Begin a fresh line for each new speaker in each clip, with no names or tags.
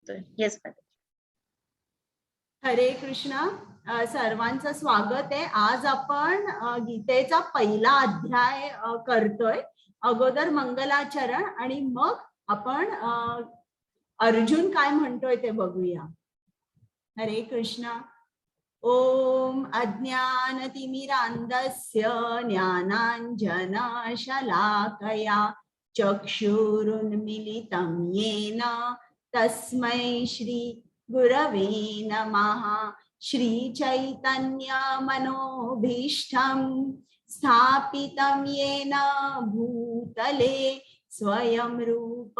Yes.
हरे कृष्णा. सर्वांचं स्वागत आहे. आज आपण गीतेचा पहिला अध्याय करतोय. अगोदर मंगलाचरण आणि मग आपण अर्जुन काय म्हणतोय ते बघूया. हरे कृष्णा. ओम अज्ञानतिमिरान्धस्य ज्ञानाञ्जनशलाकया चक्षुरुन्मीलितं येन तस्मै श्री गुरवे नमः. श्री चैतन्य मनोभीष्टं स्थापितं येन भूतले स्वयं रूप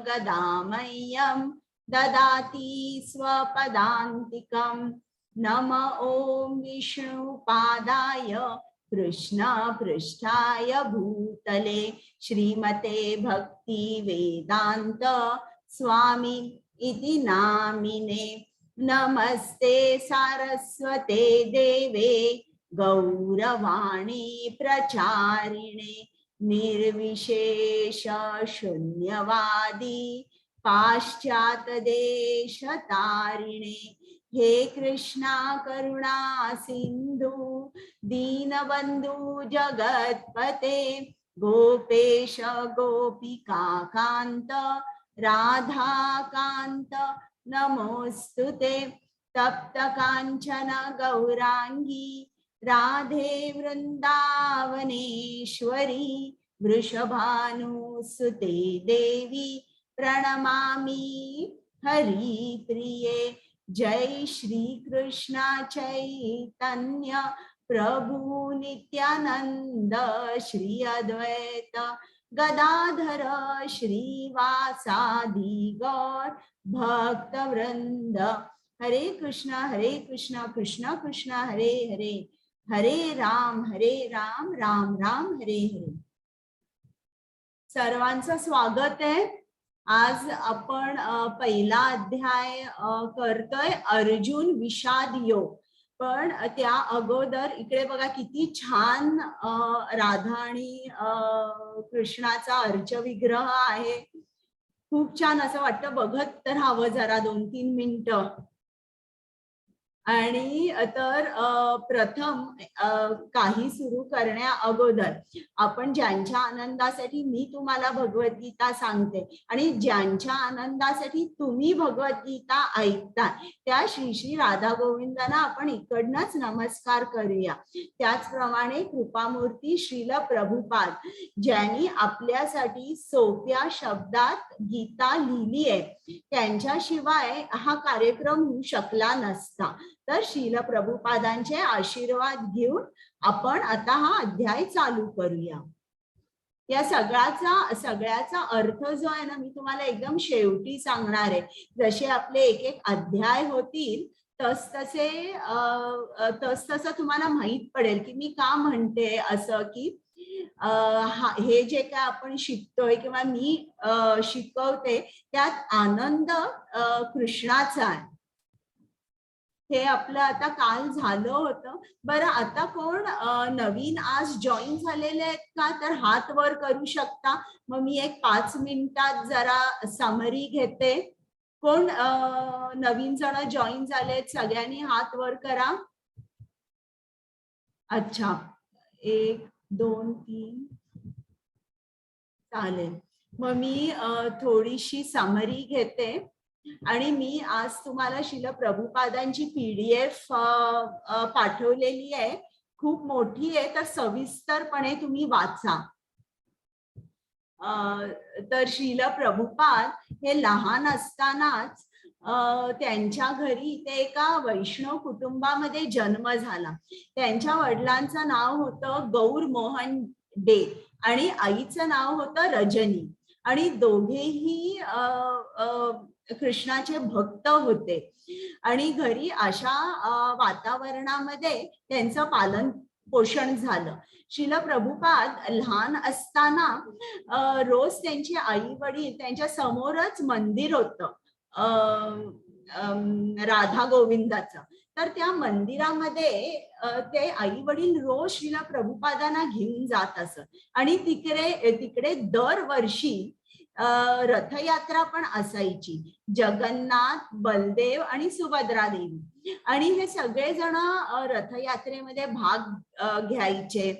गदामह्यं ददाति स्वपदान्तिकम्. नम ओम विष्णुपादाय कृष्ण पृष्ठाय भूतले श्रीमते भक्ति वेदांत स्वामी इति नामिने. नमस्ते सारस्वते देवे गौरवाणी प्रचारिणे निर्विशेष शून्यवादी पाश्चात्य देशतारिणे. हे कृष्णा करुणा सिंधु दीनबंधु जगतपते गोपेश गोपिका कांत राधा कांत नमोस्तुते. तप्त कांचन गौरांगी राधे वृंदावनेश्वरी वृषभानुसुते देवी प्रणमामि हरिप्रिये. जय श्री कृष्ण चैतन्य प्रभु नित्यानंद श्री अद्वैत गदाधर श्रीवासादि गौर भक्त वृंद. हरे कृष्ण कृष्ण कृष्ण हरे हरे हरे राम राम राम हरे हरे. सर्वांचं स्वागत आहे. आज आपण पहिला अध्याय करतोय अर्जुन विषाद योग. पण त्या अगोदर इकडे बघा किती छान राधा आणि कृष्णाचा अर्चविग्रह आहे. खूप छान असं वाटतं. बघत तर हवं जरा 2-3 मिनिटं. आणि तर प्रथम काही सुरू करण्या अगोदर आपण ज्यांच्या आनंदासाठी मी तुम्हाला भगवद्गीता सांगते आणि ज्यांच्या आनंदासाठी तुम्ही भगवद्गीता ऐकता त्या श्री श्री राधा गोविंदांना आपण इकडनंच नमस्कार करूया. त्याचप्रमाणे कृपामूर्ती श्रील प्रभुपाद ज्यांनी आपल्यासाठी सोप्या शब्दात गीता लिहिली आहे त्यांच्याशिवाय हा कार्यक्रम होऊ शकला नसता. तर श्रील प्रभुपादांचे आशीर्वाद घेऊन आपण आता हा अध्याय चालू करूया. या सगळ्याचा अर्थ जो आहे ना मी तुम्हाला एकदम शेवटी सांगणार आहे. जसे आपले एक एक अध्याय होतील तसं तुम्हाला माहित पडेल की मी का म्हणते असं की हे जे काय आपण शिकतोय किंवा मी शिकवते त्यात आनंद कृष्णाचा आहे. हे आपलं आता काल झालं होतं. बरं, आता कोण नवीन आज जॉईन झालेले आहेत का तर हात वर करू शकता. मग मी एक 5 मिनिटात जरा समरी घेते. कोण नवीन जण जॉईन झालेत सगळ्यांनी हात वर करा. अच्छा, 1 2 3 चालेल. मग मी थोडीशी समरी घेते आणि मी आज तुम्हाला श्रील प्रभुपादांची PDF पाठवलेली आहे. खूप मोठी आहे तर सविस्तरपणे तुम्ही वाचा. तर श्रील प्रभुपाद हे लहान असतानाच त्यांच्या घरी ते एका वैष्णव कुटुंबामध्ये जन्म झाला. त्यांच्या वडिलांचं नाव होतं गौर मोहन डे आणि आईचं नाव होतं रजनी आणि दोघेही कृष्णाचे भक्त होते आणि घरी अशा वातावरणामध्ये त्यांचं पालन पोषण झालं. श्रील प्रभुपाद लहान असताना रोज त्यांचे आई वडील त्यांच्या समोरच मंदिर होतं राधा गोविंदाचं. तर त्या मंदिरामध्ये ते आई वडील रोज श्रील प्रभुपादांना घेऊन जात असत आणि तिकडे दरवर्षी रथयात्रा पण असायची. जगन्नाथ, बलदेव आणि सुभद्रा देवी आणि हे सगळेजण रथयात्रेमध्ये भाग घ्यायचे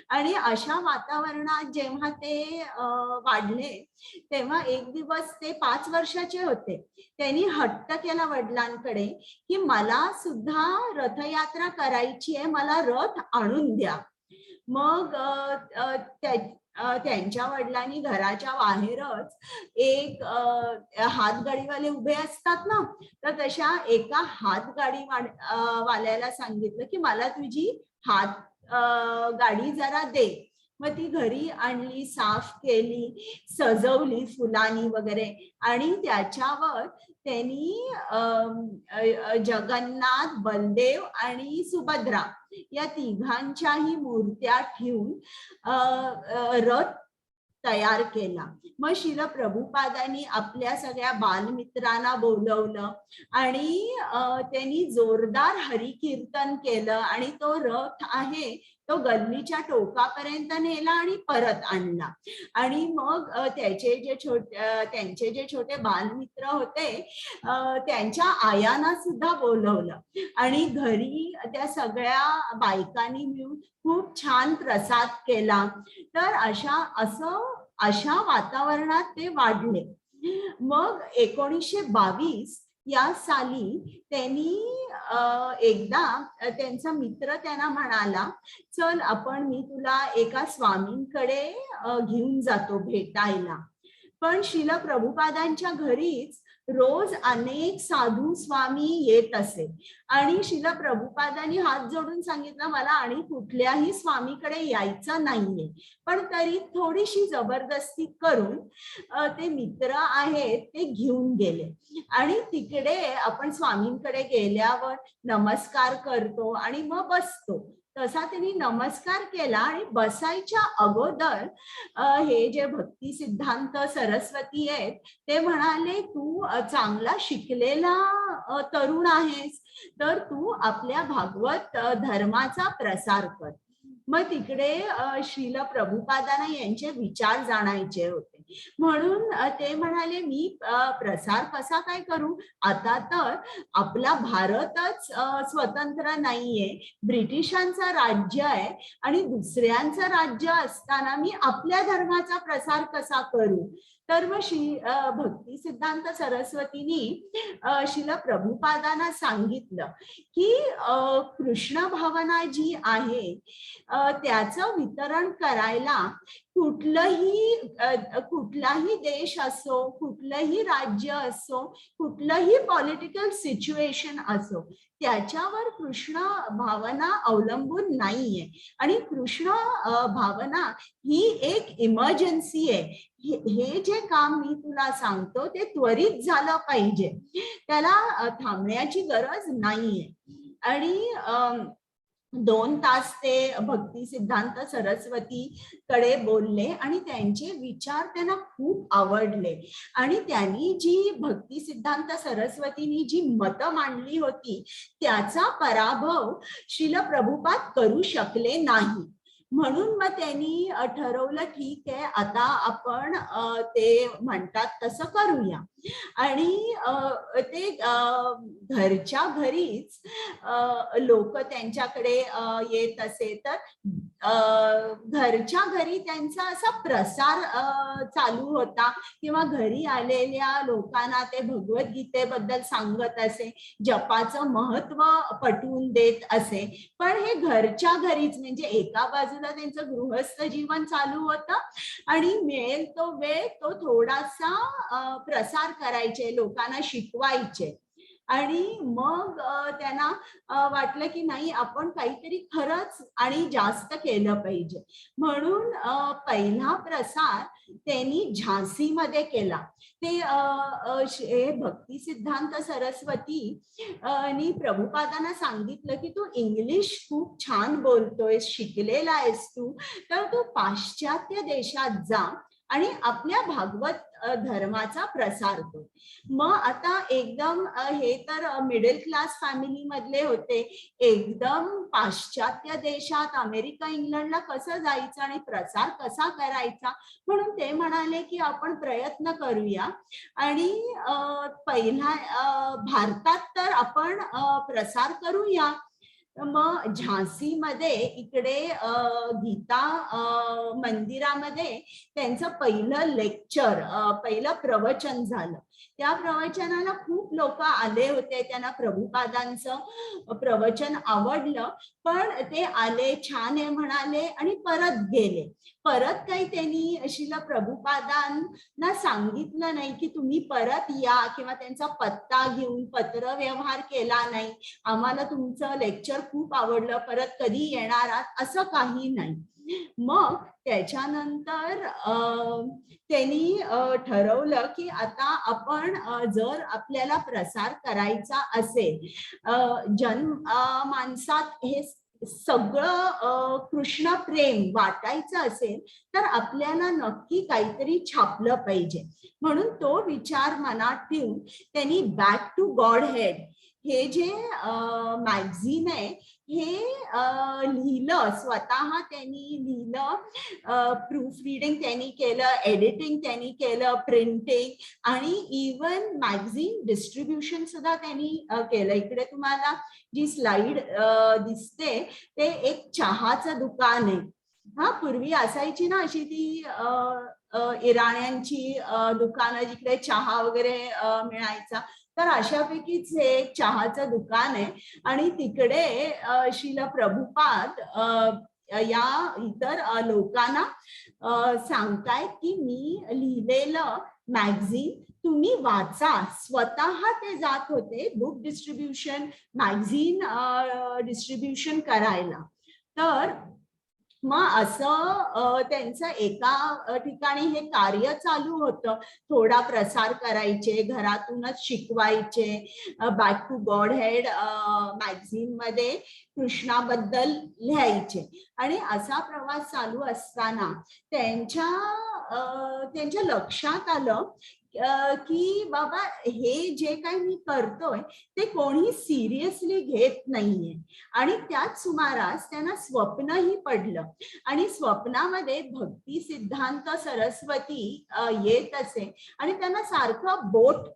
आणि अशा वातावरणात जेव्हा ते वाढले तेव्हा एक दिवस ते 5 वर्षाचे होते. त्यांनी हट्ट केला वडिलांकडे की मला सुद्धा रथयात्रा करायची आहे, मला रथ आणून द्या. मग त्यांच्या वडिलांनी घराच्या बाहेरच एक हातगाडीवाले उभे असतात ना, तर तशा एका वाल्याला सांगितलं की मला तुझी हात गाडी जरा दे. मग ती घरी आणली, साफ केली, सजवली फुलांनी वगैरे आणि त्याच्यावर त्यांनी जगन्नाथ, बलदेव आणि सुभद्रा या तिघांच्याही मूर्त्या ठेवून रथ तयार केला. मग श्रील प्रभुपादांनी आपल्या सगळ्या बालमित्रांना बोलवलं आणि त्यांनी जोरदार हरिकीर्तन केलं आणि तो रथ आहे तो गल्लीच्या टोकापर्यंत नेला आणि परत आणला. आणि मग त्यांचे जे छोटे बालमित्र होते त्यांच्या आयांना सुद्धा बोलवलं आणि घरी त्या सगळ्या बायकांनी मिळून खूप छान प्रसाद केला. तर अशा वातावरणात ते वाढले. मग 1922 या साली त्यांनी एकदा त्यांचा मित्र त्यांना म्हणाला, चल मी तुला एका स्वामींकडे घेऊन जातो भेटायला. पण श्रील प्रभुपादांच्या घरीच रोज अनेक साधू स्वामी येत असे आणि श्रील प्रभुपादांनी हात जोडून सांगितलं मला आणि कुठल्याही स्वामीकडे यायचं नाहीये. पण तरी थोडीशी जबरदस्ती करून ते मित्र आहेत ते घेऊन गेले आणि तिकडे आपण स्वामींकडे गेल्यावर नमस्कार करतो आणि मग बसतो. तसा त्यांनी नमस्कार केला आणि बसायच्या अगोदर हे जे भक्ती सिद्धांत सरस्वती आहेत ते म्हणाले, तू चांगला शिकलेला तरुण आहेस तर तू आपल्या भागवत धर्माचा प्रसार कर. मग तिकडे श्रील प्रभुपादांना यांचे विचार जाणायचे होते म्हणून ते म्हणाले, मी प्रसार कसा काय करू, आता तर आपला भारतच स्वतंत्र नाहीये, ब्रिटिशांचं राज्य आहे आणि दुसऱ्यांचं राज्य असताना मी आपल्या धर्माचा प्रसार कसा करू. तर मग भक्ती सिद्धांत सरस्वतींनी श्रील प्रभुपादांना सांगितलं की कृष्ण भावना जी आहे त्याचं वितरण करायला कुठलाही देश असो, कुठलंही राज्य असो, कुठलंही पॉलिटिकल सिच्युएशन असो, त्याच्यावर कृष्ण भावना अवलंबून नाहीये आणि कृष्ण भावना ही एक इमर्जन्सी आहे. हे जे काम मी तुला सांगतो ते त्वरित झालं पाहिजे, त्याला थांबण्याची गरज नाहीये. आणि 2 तास ते भक्ती सिद्धांत सरस्वती कडे बोलले आणि त्यांचे विचार त्यांना खूप आवडले आणि त्यांनी जी भक्ती सिद्धांत सरस्वतींनी जी मतं मांडली होती त्याचा पराभव श्रील प्रभुपाद करू शकले नाही. म्हणून मग त्यांनी ठरवलं, ठीक आहे आता आपण ते म्हणतात तसं करूया. आणि ते घरच्या घरीच लोक त्यांच्याकडे येत असे तर घरच्या घरी त्यांचा असा प्रसार चालू होता किंवा घरी आलेल्या लोकांना ते भगवद्गीतेबद्दल सांगत असे, जपाचं महत्व पटवून देत असे. पण हे घरच्या घरीच, म्हणजे एका बाजूला त्यांचं गृहस्थ जीवन चालू होतं आणि मिळेल तो वेळ तो थोडासा प्रसार करायचे, लोकांना शिकवायचे. आणि मग त्यांना वाटलं की नाही आपण काहीतरी खरंच आणि जास्त केलं पाहिजे. म्हणून पहिला प्रसार त्यांनी झांसीमध्ये केला. ते भक्ती सिद्धांत सरस्वती नी प्रभुपादांना सांगितलं की तू इंग्लिश खूप छान बोलतोयस, शिकलेला आहेस तू, तर तू पाश्चात्य देशात जा आणि आपल्या भागवत धर्माचा प्रसार कर. मग आता एकदम हे तर मिडल क्लास फॅमिली मधले होते, एकदम पाश्चात्य देशात अमेरिका इंग्लंडला कसं जायचं आणि प्रसार कसा करायचा, म्हणून ते म्हणाले की आपण प्रयत्न करूया आणि पहिला भारतात तर आपण प्रसार करूया. मग झांसीमध्ये इकडे गीता मंदिरामध्ये त्यांचं पहिलं लेक्चर, पहिलं प्रवचन झालं. त्या प्रवचनाला खूप लोक आले होते, त्यांना प्रभुपादांचं प्रवचन आवडलं, पण ते आले, छान आहे म्हणाले आणि परत गेले. परत काही त्यांनी श्रील प्रभुपादांना सांगितलं नाही की तुम्ही परत या, किंवा त्यांचा पत्ता घेऊन पत्र व्यवहार केला नाही, आम्हाला तुमचं लेक्चर खूप आवडलं, परत कधी येणार आहात, असं काही नाही. मग त्याच्यानंतर त्यांनी ठरवलं की आता आपण जर आपल्याला प्रसार करायचा असेल, माणसात हे सगळं कृष्ण प्रेम वाटायचं असेल, तर आपल्याला नक्की काहीतरी छापलं पाहिजे. म्हणून तो विचार मनात ठेवून त्यांनी बॅक टू गॉड हेड हे जे मॅगझिन आहे हे लिहिलं, स्वतः त्यांनी लिहिलं, प्रूफ रिडिंग त्यांनी केलं, एडिटिंग त्यांनी केलं, प्रिंटिंग आणि इवन मॅगझिन डिस्ट्रीब्युशन सुद्धा त्यांनी केलं. इकडे तुम्हाला जी स्लाइड दिसते ते एक चहाचं दुकान आहे. हा, पूर्वी असायची ना अशी ती इराण्यांची दुकानं जिकडे चहा वगैरे मिळायचा, तर अशापैकीच हे चहाचं दुकान आहे. आणि तिकडे श्रील प्रभुपाद या इतर लोकांना सांगतायत की मी लिहिलेलं मॅगझिन तुम्ही वाचा. स्वतः ते जात होते बुक डिस्ट्रीब्युशन, मॅगझिन डिस्ट्रीब्युशन करायला. तर मग असं त्यांचं एका ठिकाणी हे कार्य चालू होतं. थोडा प्रसार करायचे, घरातूनच शिकवायचे, back to godhead magazine मध्ये कृष्णाबद्दल लिहायचे. आणि असा प्रवास चालू असताना त्यांच्या लक्षात आलं की बाबा हे जे काही मी करतोय ते कोणी सिरियसली घेत नाहीये. आणि त्याच सुमारास त्यांना स्वप्नही पडलं आणि स्वप्नामध्ये भक्ती सिद्धांत सरस्वती येत असे आणि त्यांना सारखं बोट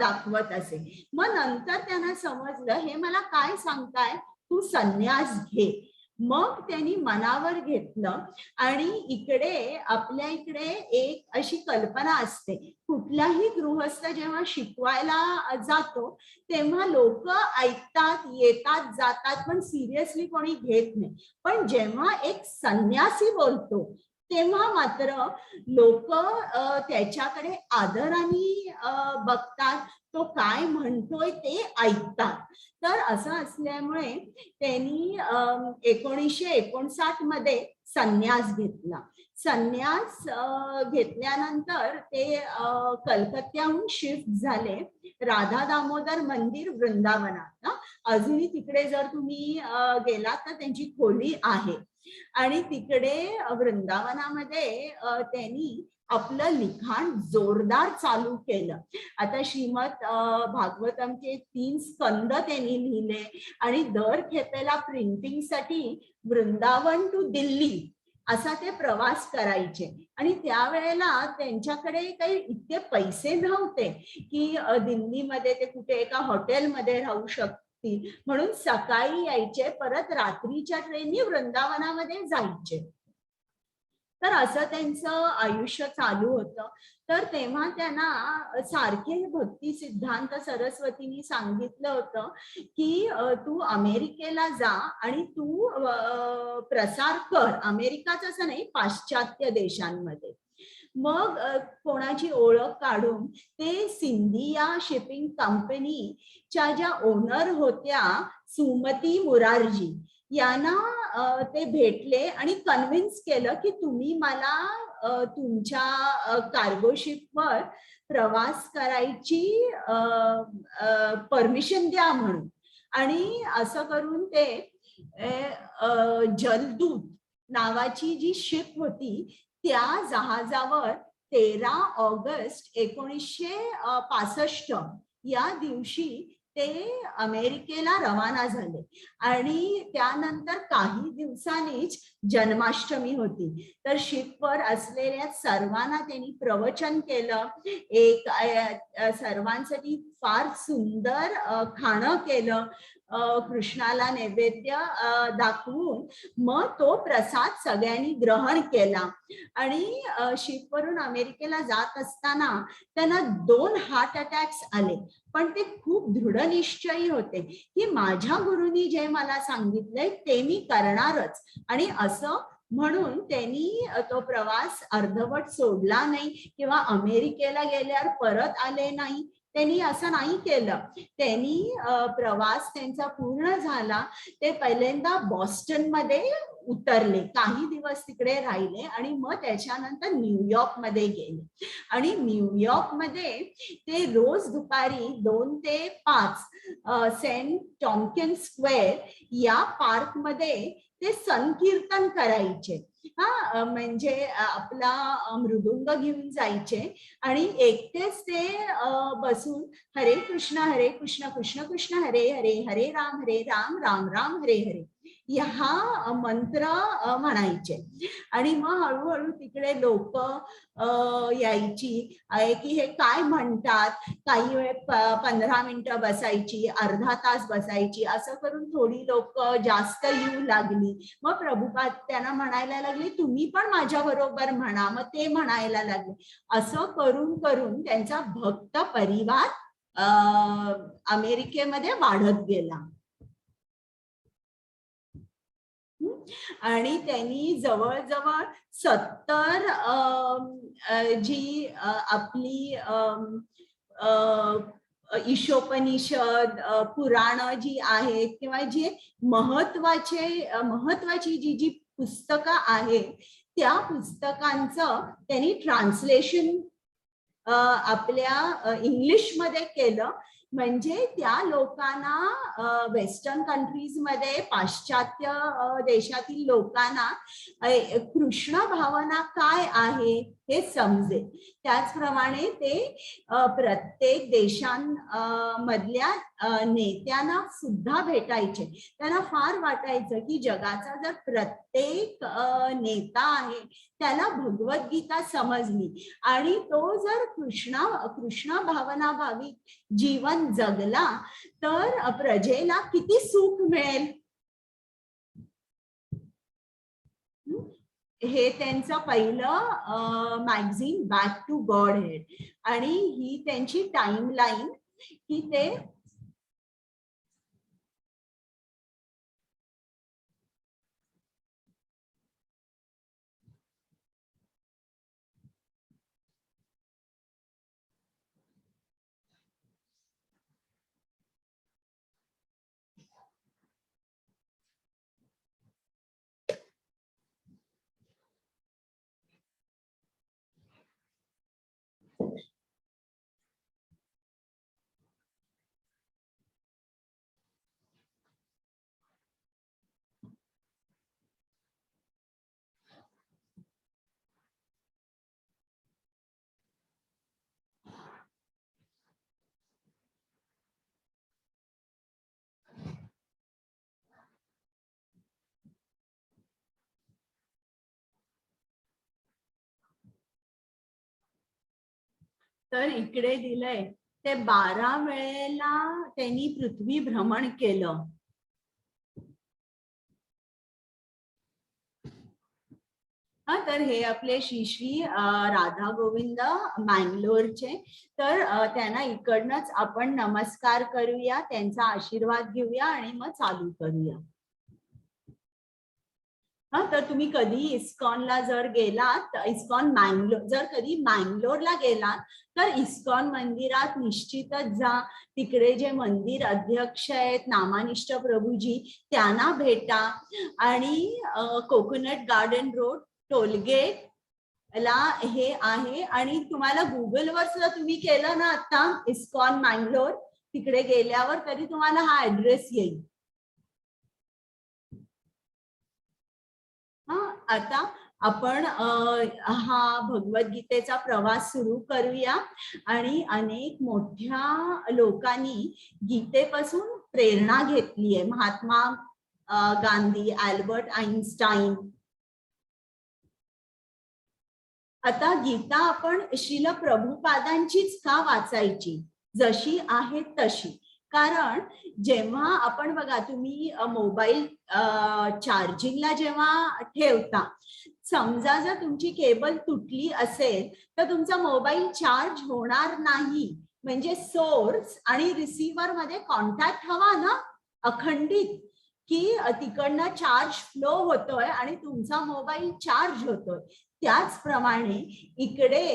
दाखवत असे. मग नंतर त्यांना समजलं हे मला काय सांगताय, तू संन्यास घे. मग त्यांनी मनावर घेतलं. आणि इकडे आपल्या इकडे एक अशी कल्पना असते, कुठलाही गृहस्थ जेव्हा शिकवायला जातो तेव्हा लोक ऐकतात, येतात, जातात, पण सिरियसली कोणी घेत नाही. पण जेव्हा एक संन्यासी बोलतो तेव्हा मात्र लोक त्याच्याकडे आदराने बघतात, तो काय म्हणतोय ते ऐकतात. तर असं असल्यामुळे त्यांनी 1959 मध्ये संन्यास घेतला. संन्यास घेतल्यानंतर ते कलकत्त्याहून शिफ्ट झाले राधा दामोदर मंदिर वृंदावनात. अजूनही तिकडे जर तुम्ही गेलात तर त्यांची खोली आहे. आणि तिकडे वृंदावनामध्ये त्यांनी आपलं लिखाण जोरदार चालू केलं. आता श्रीमद भागवतमचे 3 स्कंद त्यांनी लिहिले आणि दर खेपेला प्रिंटिंगसाठी वृंदावन टू दिल्ली असा ते प्रवास करायचे. आणि त्यावेळेला त्यांच्याकडे काही इतके पैसे नव्हते की दिल्लीमध्ये ते कुठे एका हॉटेलमध्ये राहू शकतील, म्हणून सकाळी यायचे, परत रात्रीच्या ट्रेननी वृंदावनामध्ये जायचे. तर असं त्यांचं आयुष्य चालू होतं. तर तेव्हा त्यांना सारखे भक्ती सिद्धांत सरस्वतींनी सांगितलं होतं की तू अमेरिकेला जा आणि तू प्रसार कर. अमेरिकाच असं नाही, पाश्चात्य देशांमध्ये. मग कोणाची ओळख काढून ते सिंधिया शिपिंग कंपनीच्या ज्या ओनर होत्या सुमती मुरारजी यांना ते भेटले आणि कन्व्हिन्स केलं की तुम्ही मला तुमच्या कार्गो शिपवर प्रवास करायची परमिशन द्या म्हणून. आणि असं करून ते जलदूत नावाची जी शिप होती त्या जहाजावर 13 ऑगस्ट 1965 या दिवशी ते अमेरिकेला रवाना झाले आणि त्यानंतर काही दिवसांनीच जन्माष्टमी होती. तर शिपवर असलेल्या सर्वांना त्यांनी प्रवचन केलं. एक सर्वांसाठी फार सुंदर खाणं केलं. कृष्णाला नैवेद्य दाखवून मग तो प्रसाद सगळ्यांनी ग्रहण केला आणि शिपवरून अमेरिकेला जात असताना त्यांना 2 हार्ट अटॅक्स आले. पण ते खूप दृढनिश्चयी होते की माझ्या गुरुनी जे मला सांगितलंय ते मी करणारच. आणि असं म्हणून त्यांनी तो प्रवास अर्धवट सोडला नाही किंवा अमेरिकेला गेल्यावर परत आले नाही. त्यांनी असं नाही केलं. त्यांनी प्रवास त्यांचा पूर्ण झाला. ते पहिल्यांदा बॉस्टन मध्ये उतरले, काही दिवस तिकडे राहिले आणि मग त्याच्यानंतर न्यूयॉर्क मध्ये गेले. आणि न्यूयॉर्क मध्ये ते रोज दुपारी 2 ते 5 सेंट टॉम्किन्स स्क्वेअर या पार्क मध्ये ते संकीर्तन करायचे. म्हणजे आपला मृदुंग घेऊन जायचे आणि एकटेच ते बसून हरे कृष्ण कृष्ण कृष्ण हरे हरे, हरे राम राम राम हरे हरे हा मंत्र म्हणायचे. आणि मग हळूहळू तिकडे लोक यायची की हे काय म्हणतात. काही वेळ 15 मिनिटं बसायची, अर्धा तास बसायची. असं करून थोडी लोक जास्त येऊ लागली. मग प्रभुपाद त्यांना म्हणायला लागले तुम्ही पण माझ्या बरोबर म्हणा. मग ते म्हणायला लागले. असं करून करून त्यांचा भक्त परिवार अमेरिकेमध्ये वाढत गेला. आणि त्यांनी जवळजवळ 70 जी आपली ईशोपनिषद पुराण जी आहेत किंवा जी महत्वाची जी पुस्तकं आहेत त्या पुस्तकांचं त्यांनी ट्रान्सलेशन आपल्या इंग्लिशमध्ये केलं. म्हणजे त्या लोकांना वेस्टर्न कंट्रीज मध्ये पाश्चात्य देशातील लोकांना कृष्ण भावना काय आहे हे समजेल. त्याचप्रमाणे ते प्रत्येक देशांमधल्या नेत्यांना सुद्धा भेटायचे. त्यांना फार वाटायचं की जगाचा जर प्रत्येक नेता आहे त्याला भगवद्गीता समजली आणि तो जर कृष्ण भावना भाविक जीवन जगला तर प्रजेला किती सुख मिळेल. हे त्यांचं पहिलं magazine back to godhead. आणि ही त्यांची टाइमलाईन की ते तर इकडे दिलंय ते 12 वेळेला त्यांनी पृथ्वी भ्रमण केलं. तर हे आपले श्री राधा गोविंद मँगलोरचे. तर त्यांना इकडनंच आपण नमस्कार करूया, त्यांचा आशीर्वाद घेऊया आणि मग चालू करूया. तर तुम्ही कधी इस्कॉनला जर गेलात, इस्कॉन मँगलोर, जर कधी मँगलोरला गेलात तर इस्कॉन मंदिरात निश्चितच जा. तिकडे जे मंदिर अध्यक्ष आहेत नामानिष्ठ प्रभूजी त्यांना भेटा. आणि कोकोनट गार्डन रोड टोलगेट ला हे आहे. आणि तुम्हाला गुगलवर सुद्धा तुम्ही केलं ना आता इस्कॉन मँगलोर, तिकडे गेल्यावर तरी तुम्हाला हा ऍड्रेस येईल. आता आपण हा भगवद्गीतेचा प्रवास सुरू करूया आणि अनेक मोठ्या लोकांनी गीतेपासून प्रेरणा घेतली आहे. Mahatma Gandhi, Albert Einstein. आता गीता आपण श्रील प्रभुपादांचीच का वाचायची, जशी आहे तशी? कारण जेव्हा आपण बघा, तुम्ही मोबाईल चार्जिंगला जेव्हा ठेवता, समजा जर तुमची केबल तुटली असेल तर तुमचा मोबाईल चार्ज होणार नाही. म्हणजे सोर्स आणि रिसिव्हर मध्ये कॉन्टॅक्ट हवा ना, अखंडित, की तिकडनं चार्ज फ्लो होतोय आणि तुमचा मोबाईल चार्ज होतोय. त्याचप्रमाणे इकडे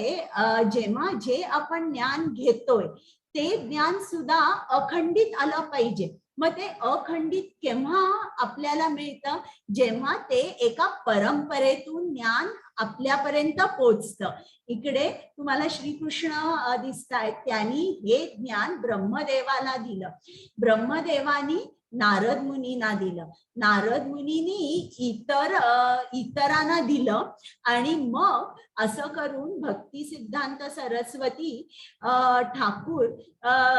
जेव्हा जे आपण ज्ञान घेतोय ते ज्ञान सुद्धा अखंडित आलं पाहिजे. मग ते अखंडित केव्हा आपल्याला मिळतं? जेव्हा ते एका परंपरेतून ज्ञान आपल्यापर्यंत पोचतं. इकडे तुम्हाला श्रीकृष्ण दिसतायत, त्यांनी हे ज्ञान ब्रह्मदेवाला दिलं. ब्रह्मदेवानी नारद मुनींना दिलं. नारद मुनींनी इतरांना दिलं आणि मग असं करून भक्ती सिद्धांत सरस्वती ठाकूर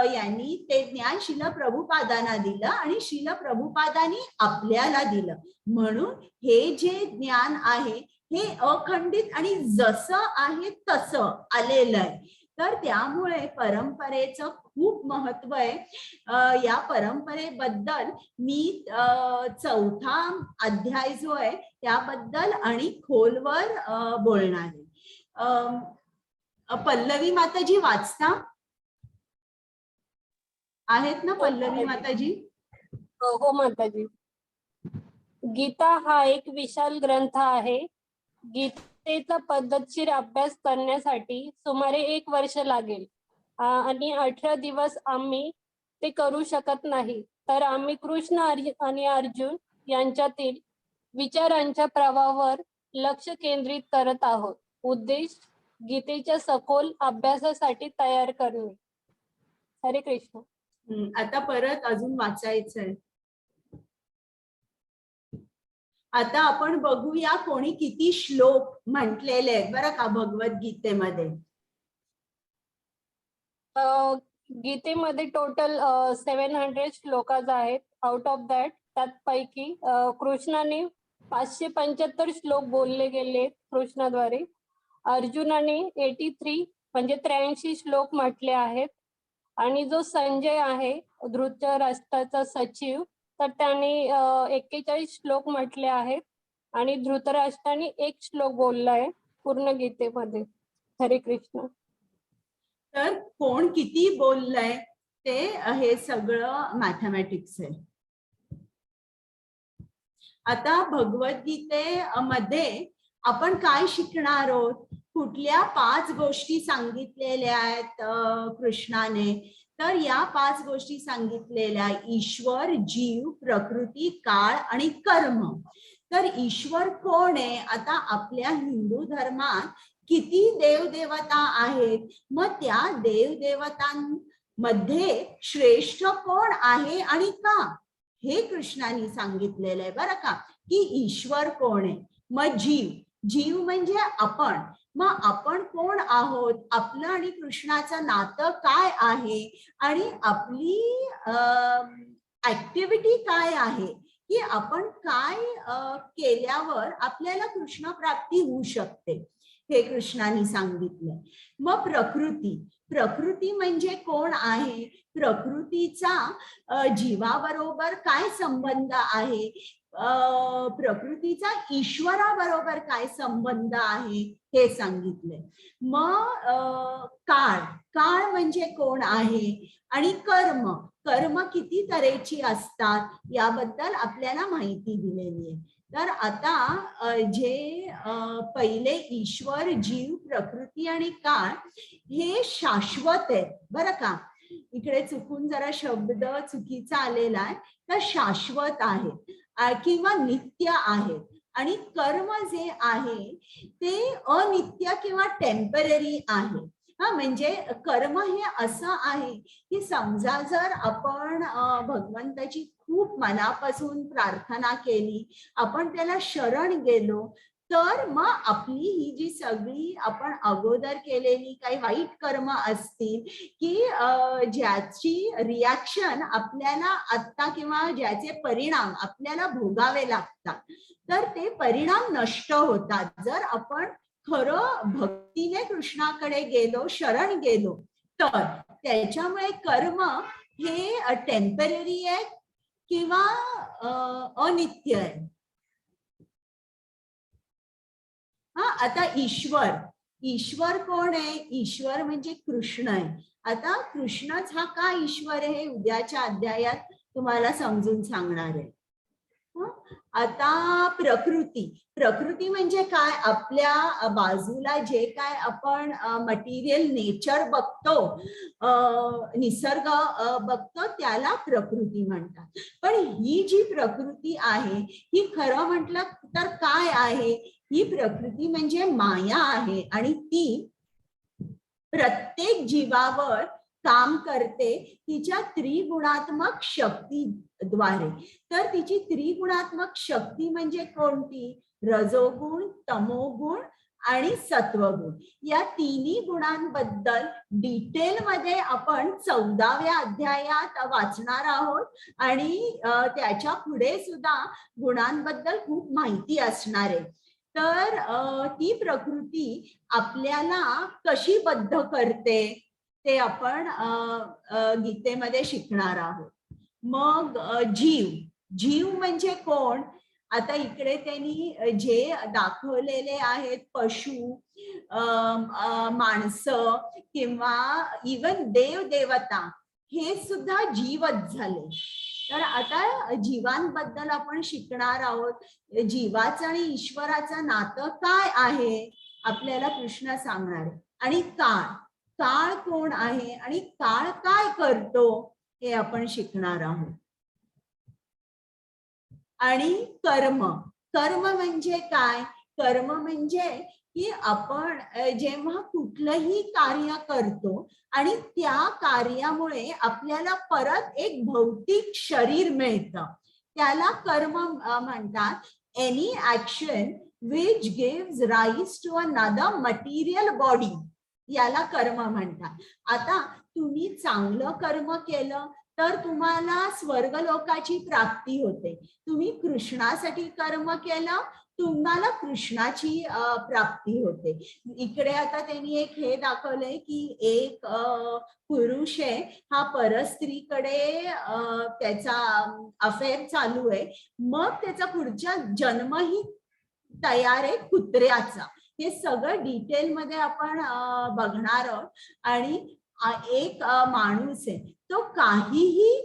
यांनी ते ज्ञान श्रील प्रभुपादांना दिलं आणि श्रील प्रभुपादांनी आपल्याला दिलं. म्हणून हे जे ज्ञान आहे हे अखंडित आणि जसं आहे तसं आलेलं आहे. तर त्यामुळे परंपरेचं खूप महत्व आहे. या परंपरेबद्दल मी चौथा अध्याय जो आहे त्याबद्दल आणि खोलवर बोलणार आहे. पल्लवी माताजी वाचता आहेत ना? पल्लवी माताजी.
हो माताजी. गीता हा एक विशाल ग्रंथ आहे. गीतेचा पद्धतशीर अभ्यास करण्यासाठी सुमारे 1 वर्ष लागेल आणि 18 दिवस आम्ही ते करू शकत नाही. तर आम्ही कृष्ण आणि अर्जुन यांच्यातील विचारांच्या प्रवाहावर लक्ष केंद्रित करत आहोत. उद्देश गीतेच्या सखोल अभ्यासासाठी तयार करणे. हरे कृष्ण.
आता परत अजून वाचायचंय. आता आपण बघूया कोणी किती श्लोक म्हटलेले आहेत बरं का भगवद्गीतेमध्ये.
गीतेमध्ये टोटल 700 श्लोकाज आहेत. आउट ऑफ दॅट त्यापैकी कृष्णाने 575 श्लोक बोलले गेले कृष्णाद्वारे. अर्जुनाने 83 म्हणजे 83 श्लोक म्हटले आहेत. आणि जो संजय आहे धृतराष्ट्राचा सचिव, तर त्याने 41 श्लोक म्हटले आहेत आणि धृतराष्ट्राने 1 श्लोक बोललाय पूर्ण गीतेमध्ये. हरे कृष्ण.
तर कोण किती बोललंय ते हे सगळं मॅथमॅटिक्स आहे. आता भगवद्गीतेमध्ये आपण काय शिकणार आहोत? कुठल्या 5 गोष्टी सांगितलेल्या आहेत कृष्णाने? तर या 5 गोष्टी सांगितलेल्या ईश्वर, जीव, प्रकृती, काळ आणि कर्म. तर ईश्वर कोण आहे? आता आपल्या हिंदू धर्मात किती देवदेवता आहेत? मग त्या देवदेवतांमध्ये श्रेष्ठ कोण आहे आणि का? हे कृष्णाने सांगितलेलं आहे बरं का, की ईश्वर कोण आहे. मग जीव, जीव म्हणजे आपण. मग आपण कोण आहोत? आपलं आणि कृष्णाचं नातं काय आहे आणि आपली ऍक्टिव्हिटी काय आहे, की आपण काय केल्यावर आपल्याला कृष्ण प्राप्ती होऊ शकते, हे कृष्णाने सांगितलं. मग प्रकृती, प्रकृती म्हणजे कोण आहे? प्रकृतीचा जीवाबरोबर काय संबंध आहे? प्रकृतीचा ईश्वराबरोबर काय संबंध आहे हे सांगितलंय. मग काळ, काळ म्हणजे कोण आहे? आणि कर्म, कर्म किती तऱ्हेची असतात याबद्दल आपल्याला माहिती दिलेली आहे. तर आता जे पहिले ईश्वर, जीव, प्रकृती आणि काळ हे शाश्वत आहे बरं का. इकडे चुकून जरा शब्द चुकीचा आलेला आहे. तर शाश्वत आहे किंवा नित्य आहे. आणि कर्म जे आहे ते अनित्य किंवा टेम्पररी आहे. म्हणजे कर्म हे असं आहे की समजा जर आपण भगवंताची खूप मनापासून प्रार्थना केली, आपण त्याला शरण गेलो, तर मग आपली ही जी सगळी आपण अगोदर केलेली काही वाईट कर्म असतील की ज्याची रिॲक्शन आपल्याला आत्ता किंवा ज्याचे परिणाम आपल्याला भोगावे लागतात, तर ते परिणाम नष्ट होतात जर आपण खरं भक्तीने कृष्णाकडे गेलो, शरण गेलो तर. त्याच्यामुळे कर्म हे टेम्पररी आहे किंवा अनित्य आहे. हा, आता ईश्वर कोण आहे? ईश्वर म्हणजे कृष्ण आहे. आता कृष्णच हा का ईश्वर आहे हे उद्याच्या अध्यायात तुम्हाला समजून सांगणार आहे. आता प्रकृती म्हणजे काय? आपल्या बाजूला जे काय आपण मटेरियल नेचर बघतो, निसर्ग बघतो, त्याला प्रकृती म्हणतात. पण ही जी प्रकृती आहे ही खरं म्हटलं तर काय आहे? ही प्रकृती म्हणजे माया आहे आणि ती प्रत्येक जीवावर काम करते तिच्या त्रिगुणात्मक शक्तीद्वारे. तर तिची त्रिगुणात्मक शक्ती म्हणजे कोणती? रजोगुण, तमोगुण आणि सत्वगुण. या तिन्ही गुणांबद्दल डिटेलमध्ये आपण 14व्या अध्यायात वाचणार आहोत आणि त्याच्या पुढे सुद्धा गुणांबद्दल खूप माहिती असणार आहे. तर ती प्रकृती आपल्याला कशी बद्ध करते ते आपण गीतेमध्ये शिकणार आहोत. मग जीव म्हणजे कोण? आता इकडे त्यांनी जे दाखवलेले आहेत पशु, माणसं किंवा इवन देव देवता हे सुद्धा जीवच झाले. तर आता जीवांबद्दल आपण शिकणार आहोत. जीवाचं आणि ईश्वराचं नातं काय आहे आपल्याला कृष्ण सांगणार आहे. आणि काळ कोण आहे आणि काळ काय करतो हे आपण शिकणार आहोत. आणि कर्म म्हणजे काय? कर्म म्हणजे की आपण जेव्हा कुठलंही कार्य करतो आणि त्या कार्यामुळे आपल्याला परत एक भौतिक शरीर मिळतं, त्याला कर्म म्हणतात. Any action which gives rise to another material body, याला कर्म म्हणतात. आता तुम्ही चांगलं कर्म केलं तर तुम्हाला स्वर्गलोकाची प्राप्ती होते. तुम्ही कृष्णासाठी कर्म केलं, तुम्हाला कृष्णाची प्राप्ती होते. इकडे आता त्यांनी एक हे दाखवलंय की एक पुरुष आहे, हा परस्त्रीकडे त्याचा अफेअर चालू आहे, मग त्याचा पुढचा जन्मही तयार आहे कुत्र्याचा. हे सगळं डिटेलमध्ये आपण बघणार आहोत. आणि एक माणूस आहे, तो काहीही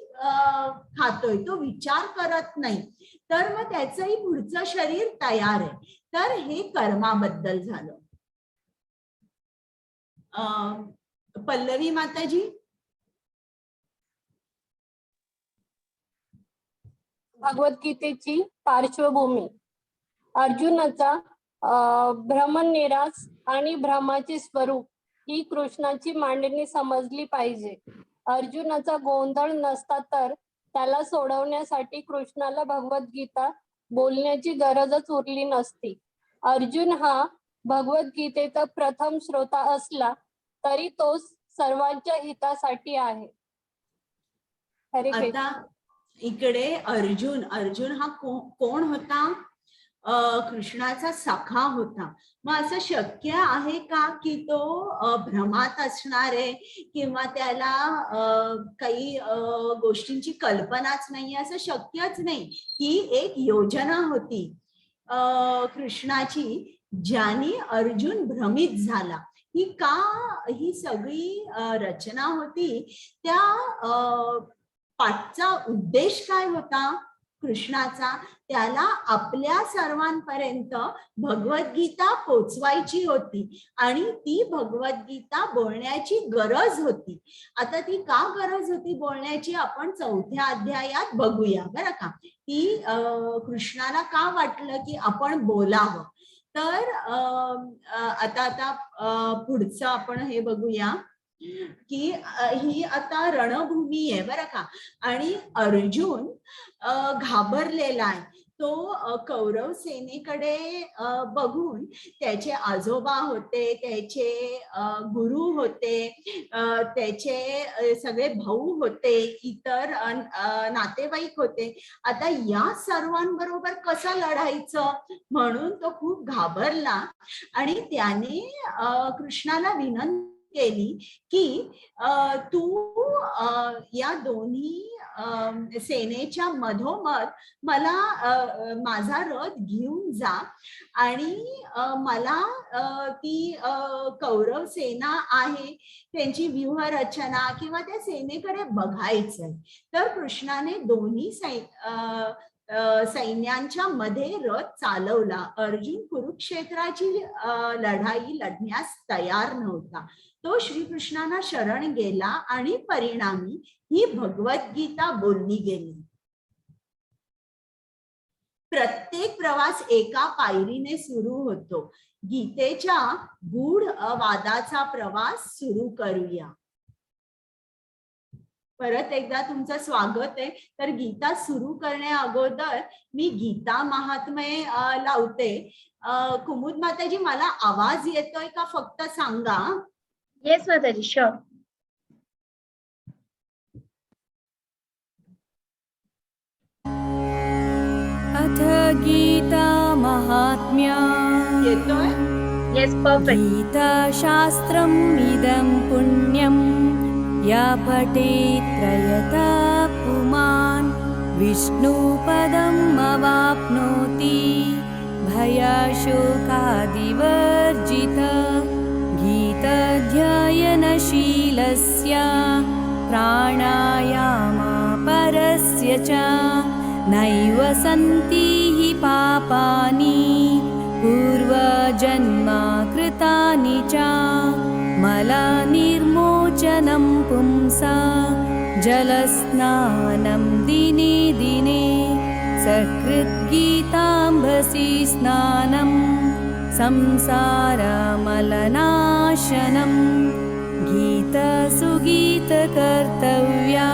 खातोय, तो विचार करत नाही, तर मग त्याचंही पुढचं शरीर तयार आहे. तर हे कर्माबद्दल झालं. पल्लवी माताजी.
भगवद्गीतेची पार्श्वभूमी. अर्जुनाचा भ्रमनिरास आणि भ्रमाचे स्वरूप ही कृष्णाची मांडणी समजली पाहिजे. अर्जुनाचा गोंधळ नसता तर त्याला सोडवण्यासाठी कृष्णाला भगवद्गीता बोलण्याची गरजच उरली नसती. अर्जुन हा भगवद्गीतेचा प्रथम श्रोता असला तरी तो सर्वांच्या हितासाठी आहे. हरे कृष्ण.
आता इकडे अर्जुन हा कोण होता? कृष्णाचा सखा होता. मग असं शक्य आहे का की तो भ्रमात असणार आहे किंवा त्याला काही गोष्टींची कल्पनाच नाही? असं शक्यच नाही. ही एक योजना होती कृष्णाची, ज्याने अर्जुन भ्रमित झाला. ही सगळी रचना होती. त्या पाठचा उद्देश काय होता कृष्णाचा? त्याला आपल्या सर्वांपर्यंत भगवद्गीता पोचवायची होती आणि ती भगवद्गीता बोलण्याची गरज होती. आता ती का गरज होती बोलण्याची आपण 4थ्या अध्यायात बघूया बरं का. ती कृष्णाला का वाटलं की आपण बोलावं. तर आता पुढचं आपण हे बघूया की ही आता रणभूमी आहे बरं का. आणि अर्जुन घाबरलेला आहे. तो कौरव सेनेकडे बघून त्याचे आजोबा होते, त्याचे गुरु होते, त्याचे सगळे भाऊ होते, इतर नातेवाईक होते. आता या सर्वांबरोबर कसं लढायचं म्हणून तो खूप घाबरला आणि त्याने कृष्णाला विनंती केली की तू या दोन्ही सेनेच्या मधोमध मला माझा रथ घेऊन जा आणि मला ती कौरव सेना आहे त्यांची व्यूहरचना किंवा त्या सेनेकडे बघायचंय. तर कृष्णाने दोन्ही सैन्यांच्या मध्ये रथ चालवला. अर्जुन कुरुक्षेत्राची लढाई लढण्यास तयार नव्हता. तो श्रीकृष्णांना शरण गेला आणि परिणामी ही भगवद्गीता बोलली गेली. प्रत्येक प्रवास एका पायरीने सुरू होतो. गीतेच्या गूढ वादाचा प्रवास सुरू करूया. परत एकदा तुमचं स्वागत आहे. तर गीता सुरू करण्या अगोदर मी गीता महात्म्य लावते. कुमुद माताजी, मला आवाज येतोय का फक्त सांगा.
येस माताजी, शुअर.
अथ गीता महात्म्या.
येतोय?
Yes, perfect.
गीता शास्त्रम् इदं पुण्यं या पठेत् प्रयता पुमान् विष्णुपदम् अवाप्नोति भयशोकादिवर्जित. गीताध्ययनशीलस्य प्राणायामापरस्य च नैव सन्ति हि पापानि पूर्वजन्मा कृतानि च. मलनिर्मोचनं पुंसा जलस्नानं दिने दिने सकृद्गीताम्भसि स्नानं संसारमलनाशनम्. गीता सुगीतकर्तव्या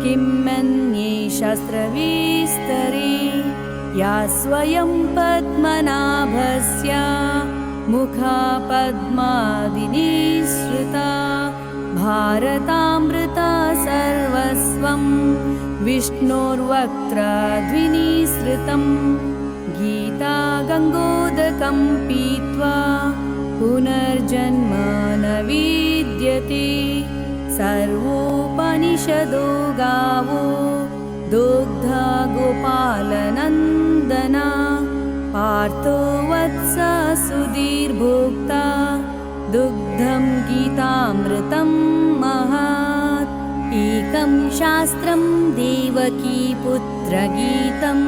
किं मन्ये शास्त्रविस्तरे. या स्वयं पद्मनाभस्य मुखा पद्मादिनिःसृता. भारतामृता सर्वस्वं विष्णोर्वक्त्रद्विनिःसृतम्. गीता गङ्गोदकं पीत्वा पुनर्जन्म न विद्यते. सर्वोपनिषदो गावो दुग्धा गोपालनन्दना. पार्थो वत्स सुधीर्भोक्ता दुग्धं गीतामृतं महत्. एकं शास्त्रं देवकी पुत्रगीतम्.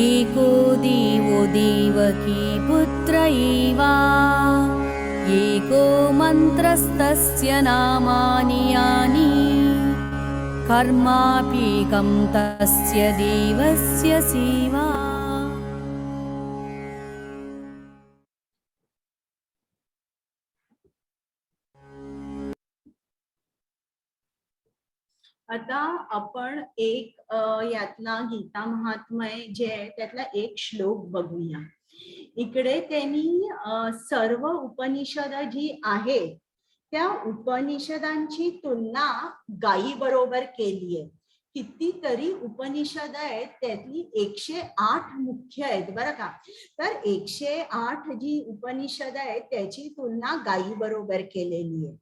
एको देवो देवकी पुत्र एव. एको मन्त्रस्तस्य नामानि यानि. कर्माप्येकं तस्य देवस्य सेवा.
आता आपण एक यातला गीता महात्म्य जे आहे त्यातला एक श्लोक बघूया. इकडे त्यांनी सर्व उपनिषद जी आहेत त्या उपनिषदांची तुलना गायी बरोबर केली आहे. कितीतरी उपनिषद आहेत त्यातली 108 मुख्य आहेत बरं का. तर 108 जी उपनिषद आहेत त्याची तुलना गायी बरोबर केलेली आहे.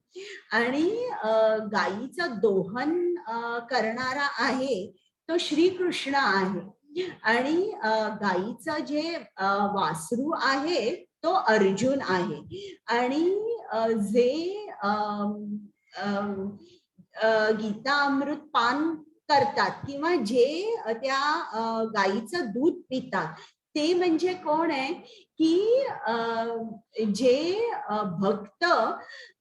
आणि गायीचं दोहन करणारा आहे तो श्रीकृष्ण आहे आणि गायीचं जे वासरू आहे तो अर्जुन आहे. आणि जे गीता अमृत पान करतात किंवा जे त्या गायीचं दूध पितात ते म्हणजे कोण आहे की जे भक्त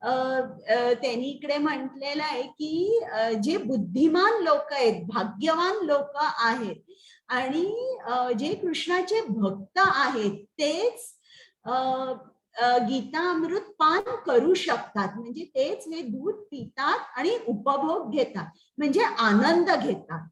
त्यांनी इकडे म्हटलेलं आहे की जे बुद्धिमान लोक आहेत, भाग्यवान लोक आहेत आणि जे कृष्णाचे भक्त आहेत तेच गीता अमृत पान करू शकतात. म्हणजे तेच हे दूध पितात आणि उपभोग घेतात म्हणजे आनंद घेतात.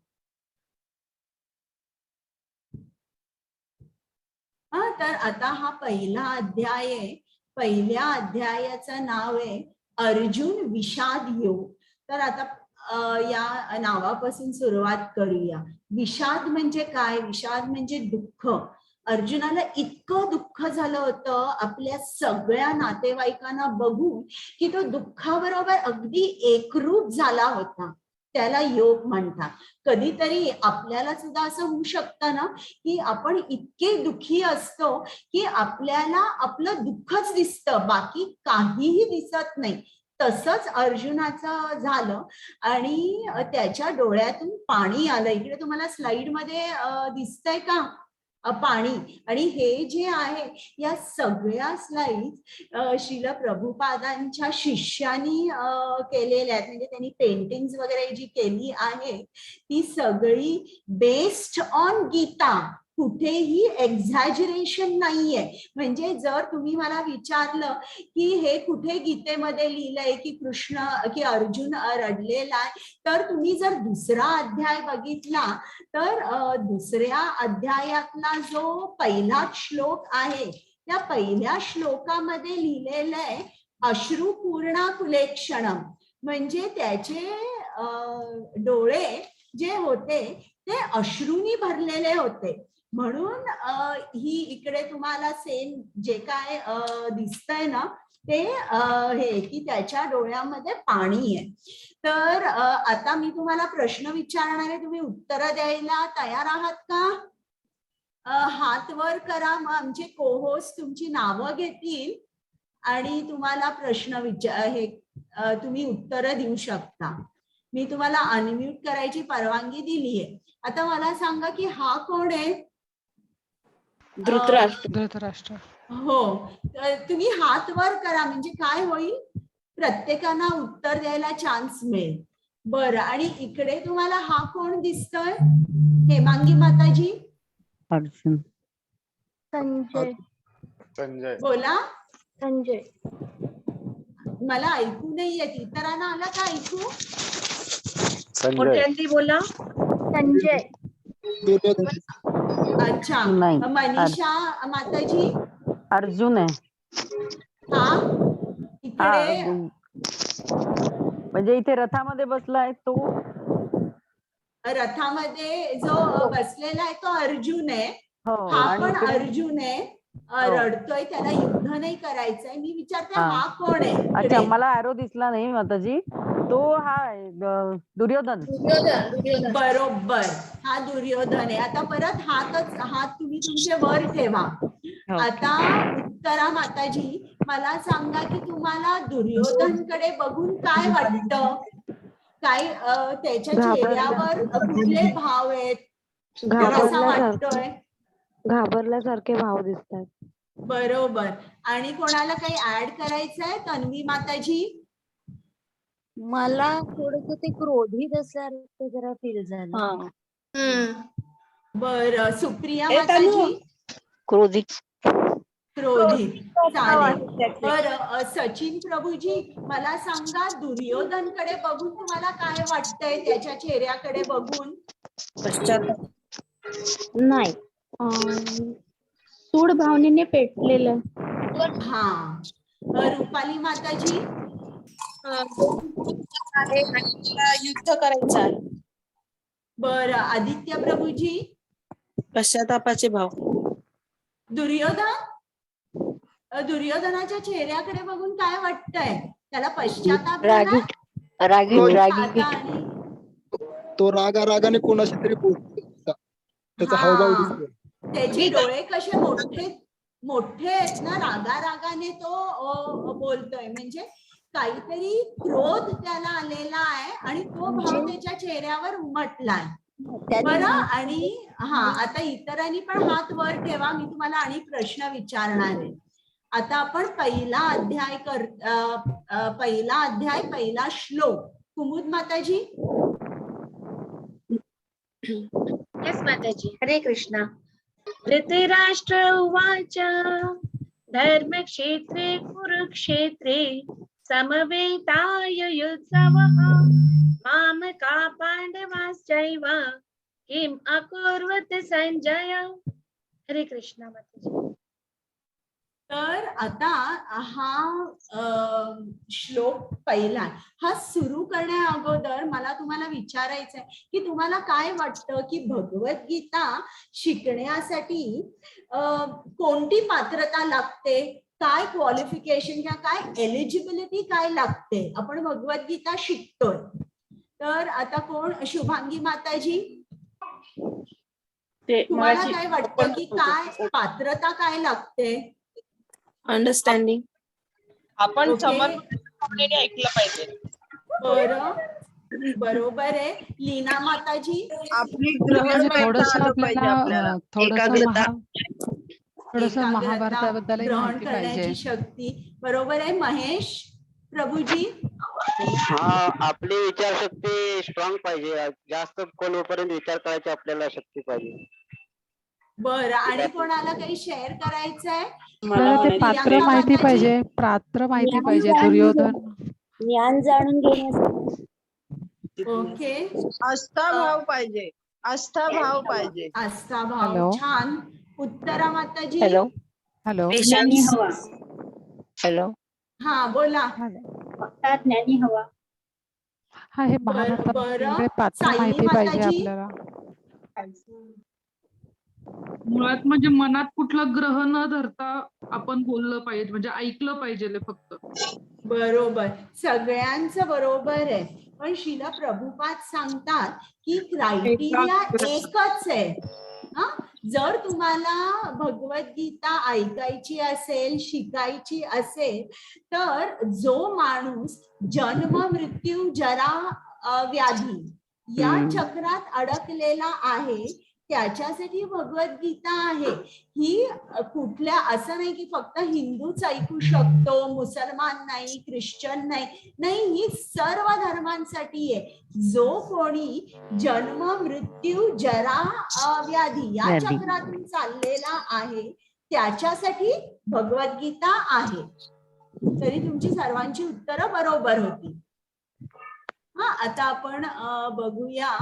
तर आता हा पहिला अध्याय आहे. पहिल्या अध्यायाचं नाव आहे अर्जुन विषाद योग. तर आता या नावापासून सुरुवात करूया. विषाद म्हणजे काय? विषाद म्हणजे दुःख. अर्जुनाला इतकं दुःख झालं होतं आपल्या सगळ्या नातेवाईकांना बघून की तो दुःखाबरोबर अगदी एकरूप झाला होता. त्याला योग म्हणतात. कधीतरी आपल्याला सुद्धा असं होऊ शकतं ना की आपण इतके दुःखी असतो की आपल्याला आपलं दुःखच दिसतं, बाकी काहीही दिसत नाही. तसंच अर्जुनाचं झालं आणि त्याच्या डोळ्यातून पाणी आलं. इकडे तुम्हाला स्लाइड मध्ये दिसतंय का पाणी? आणि हे जे आहे या सगळ्या स्लाइड श्रील प्रभुपादांच्या शिष्यांनी केलेल्या आहेत. म्हणजे त्यांनी पेंटिंग्स वगैरे जी केली आहे ती सगळी बेस्ड ऑन गीता. कुठेही एक्झॅजरेशन नाहीये. म्हणजे जर तुम्ही मला विचारलं की हे कुठे गीतेमध्ये लिहिलंय की अर्जुन रडलेला आहे, तर तुम्ही जर दुसरा अध्याय बघितला तर दुसऱ्या अध्यायातला जो पहिला श्लोक आहे त्या पहिल्या श्लोकामध्ये लिहिलेलं आहे अश्रुपूर्णा कुलेक्षणम. म्हणजे त्याचे डोळे जे होते ते अश्रूंनी भरलेले होते. म्हणून ही इकडे तुम्हाला सेम जे काय दिसतंय ना ते हे की त्याच्या डोळ्यामध्ये पाणी आहे. तर आता मी तुम्हाला प्रश्न विचारणार आहे, तुम्ही उत्तर द्यायला तयार आहात का? हात वर करा, मग आमचे कोहोस्ट तुमची नावं घेतील आणि तुम्हाला प्रश्न तुम्ही उत्तर देऊ शकता. मी तुम्हाला अनम्यूट करायची परवानगी दिली आहे. आता मला सांगा की हा कोण आहे?
धृतराष्ट्र.
हो, तुम्ही हात वर करा म्हणजे काय होईल, प्रत्येकाला उत्तर द्यायला चान्स मिळेल. बरं, आणि इकडे तुम्हाला हा कोण दिसतोय? हेमांगी माताजी.
अर्जुन.
संजय.
बोला.
संजय.
मला ऐकू नाही येत, इतरांना आला का ऐकू?
मोठ्यांदी बोला. संजय.
अच्छा,
नाही.
मनीषा माताजी.
अर्जुन आहे.
हा इकडे
अर्जुन. म्हणजे इथे रथामध्ये बसलाय तो.
रथामध्ये जो बसलेला आहे तो अर्जुन आहे.
हो,
हा
आणि
पण
इकडे-
अर्जुन आहे. रडतोय, त्याला युद्ध नाही करायचंय. मी विचारते
हा.
हा कोण आहे?
अच्छा,
इकडे.
मला ॲरो दिसला नाही माताजी. तो हा आहे, दुर्योधन.
बरोबर, हा दुर्योधन आहे. आता परत हात तुम्ही तुमचे वर ठेवा. आता उत्तरा माताजी, मला सांगा की तुम्हाला दुर्योधनकडे बघून काय वाटतं? काय त्याच्या चेहऱ्यावर कुठले भाव आहेत? कसा वाटतोय?
घाबरल्यासारखे भाव दिसतात.
बरोबर. आणि कोणाला काही ऍड करायचंय? तन्वी माताजी.
मला थोडस ते क्रोधित असल्यासारखं जरा फील झालं.
बर, सुप्रिया माताजी.
क्रोधित.
क्रोधित, चालेल. बर, सचिन प्रभूजी, मला सांगा दुर्योधनकडे बघून तुम्हाला काय वाटतंय? त्याच्या चेहऱ्याकडे बघून
नाही, सूड भावनेने पेटलेलं.
हा. रुपाली माताजी.
युद्ध करायचं आहे.
बर, आदित्य प्रभूजी.
पश्चातापाचे भाव.
दुर्योधनाच्या चेहऱ्याकडे बघून काय वाटतंय? त्याला पश्चाताप
रागीट.
आणि
तो रागाने कोणाशी तरी बोलतो. त्याचा हावभाव दिसतो.
त्याचे डोळे कसे मोठे आहेत ना, रागाने तो बोलतोय. म्हणजे काहीतरी क्रोध त्याला आलेला आहे आणि तो भाव त्याच्या चेहऱ्यावर उमटलाय. बरं, आणि आता इतरांनी पण हात वर ठेवा. मी तुम्हाला आणि प्रश्न विचारणार आहे. आता आपण पहिला अध्याय पहिला श्लोक. कुमुद माताजी.
येस माताजी. हरे कृष्णा. धृतराष्ट्र उवाच धर्मक्षेत्रे कुरुक्षेत्रे समवेतायुत्सवः मामका पांडवाश्चैव किम अकुर्वत संजय. हरे कृष्णा माताजी.
तर आता हा श्लोक पहिला आहे. हा सुरू करण्या अगोदर मला तुम्हाला विचारायचं आहे की तुम्हाला काय वाटतं की भगवद्गीता शिकण्यासाठी कोणती पात्रता लागते, काय क्वालिफिकेशन किंवा काय एलिजिबिलिटी काय लागते, आपण भगवद्गीता शिकतोय. तर आता कोण, शुभांगी माताजी, तुम्हाला काय वाटतं की काय पात्रता काय लागते?
अंडरस्टँडिंग. आपण
ओके.
समर्पणेने ऐकलं पाहिजे.
बरोबर आहे. लीना माताजी,
आपली
म्हणजे थोडंसं आपल्याला
एकाग्रता.
थोडंसं
एकाग्रता,
महाभारताबद्दलही
ग्रहण
माहिती पाहिजे.
करण्याची शक्ती. बरोबर आहे. महेश प्रभूजी,
हा, आपली विचारशक्ती स्ट्रॉंग पाहिजे. जास्त खोलपर्यंत विचार करायची आपल्याला शक्ती पाहिजे.
बरं. आणि कोणाला काही शेअर करायचंय?
आपल्याला ते पात्र माहिती पाहिजे, पात्र माहिती पाहिजे. दुर्योधन
ज्ञान जाणून घेण्यासाठी
ओके.
आस्था भाव पाहिजे. आस्था भाव पाहिजे.
आस्था भाव.
हॅलो.
छान. उत्तरा माताजी.
हॅलो
हॅलो
हॅलो
हा, बोला.
ज्ञानी हवा.
हा, हे
बरं.
महाभारतामध्ये पात्र
सायली
माहिती पाहिजे
माताजी.
आपल्याला.
मुळात म्हणजे मनात कुठला ग्रह न धरता आपण बोललं पाहिजे, म्हणजे ऐकलं पाहिजे फक्त.
बरोबर, सगळ्यांचं बरोबर आहे. पण शिला प्रभुपाद सांगतात की क्रायटेरिया एकच आहे. हा, जर तुम्हाला भगवद्गीता ऐकायची असेल, शिकायची असेल, तर जो माणूस जन्म मृत्यू जरा व्याधी या चक्रात अडकलेला आहे त्याच्यासाठी भगवद्गीता आहे. ही कुठल्या, असं नाही की फक्त हिंदूच ऐकू शकतो, मुसलमान नाही, ख्रिश्चन नाही, नाही, ही सर्व धर्मांसाठी आहे. जो कोणी जन्म मृत्यू जरा व्याधी या चक्रातून चाललेला आहे त्याच्यासाठी भगवद्गीता आहे. तरी तुमची सर्वांची उत्तरं बरोबर होती. हा, आता आपण बघूया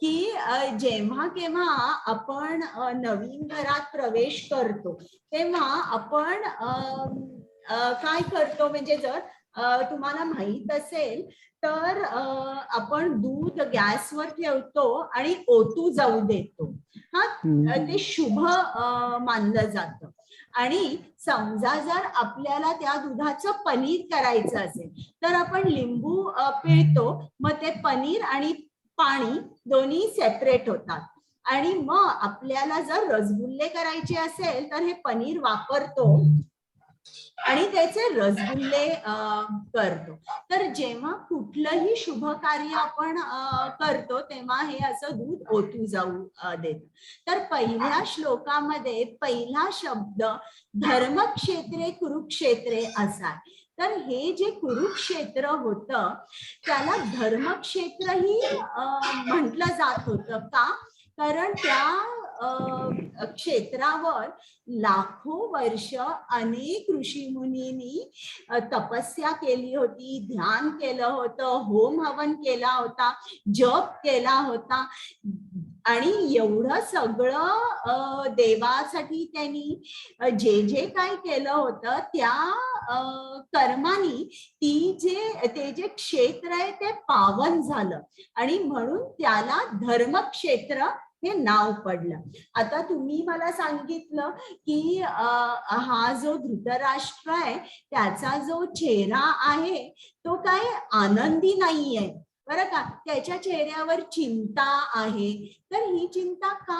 की जेव्हा केव्हा आपण नवीन घरात प्रवेश करतो तेव्हा आपण काय करतो, म्हणजे जर तुम्हाला माहित असेल तर आपण दूध गॅसवर ठेवतो आणि ओतू जाऊ देतो. हा, ते शुभ मानलं जातं. आणि समजा जर आपल्याला त्या दुधाचं पनीर करायचं असेल तर आपण लिंबू पिळतो, मग ते पनीर आणि पाणी दोन्ही सेपरेट होतात. आणि मग आपल्याला जर रसगुल्ले करायचे असेल तर हे पनीर वापरतो आणि त्याचे रसगुल्ले करतो. तर जेव्हा कुठलंही शुभ कार्य आपण करतो तेव्हा हे असं दूध ओतू जाऊ देत. तर पहिल्या श्लोकामध्ये पहिला शब्द धर्मक्षेत्रे कुरुक्षेत्रे असा. तर हे जे कुरुक्षेत्र होतं त्याला धर्मक्षेत्रही म्हटलं जात होतं. का? कारण त्या क्षेत्रावर लाखो वर्ष अनेक ऋषीमुनींनी तपस्या केली होती, ध्यान केलं होतं, होम हवन केला होता, जप केला होता. आणि एवढं सगळं देवासाठी त्यांनी जे जे काय केलं होतं त्या कर्मानी ते जे क्षेत्र आहे ते पावन झालं आणि म्हणून त्याला धर्मक्षेत्र हे नाव पडलं. आता तुम्ही मला सांगितलं की हा जो धृतराष्ट्र आहे त्याचा जो चेहरा आहे तो काय आनंदी नाहीये, बरं का, त्याच्या चेहऱ्यावर चिंता आहे. तर ही चिंता का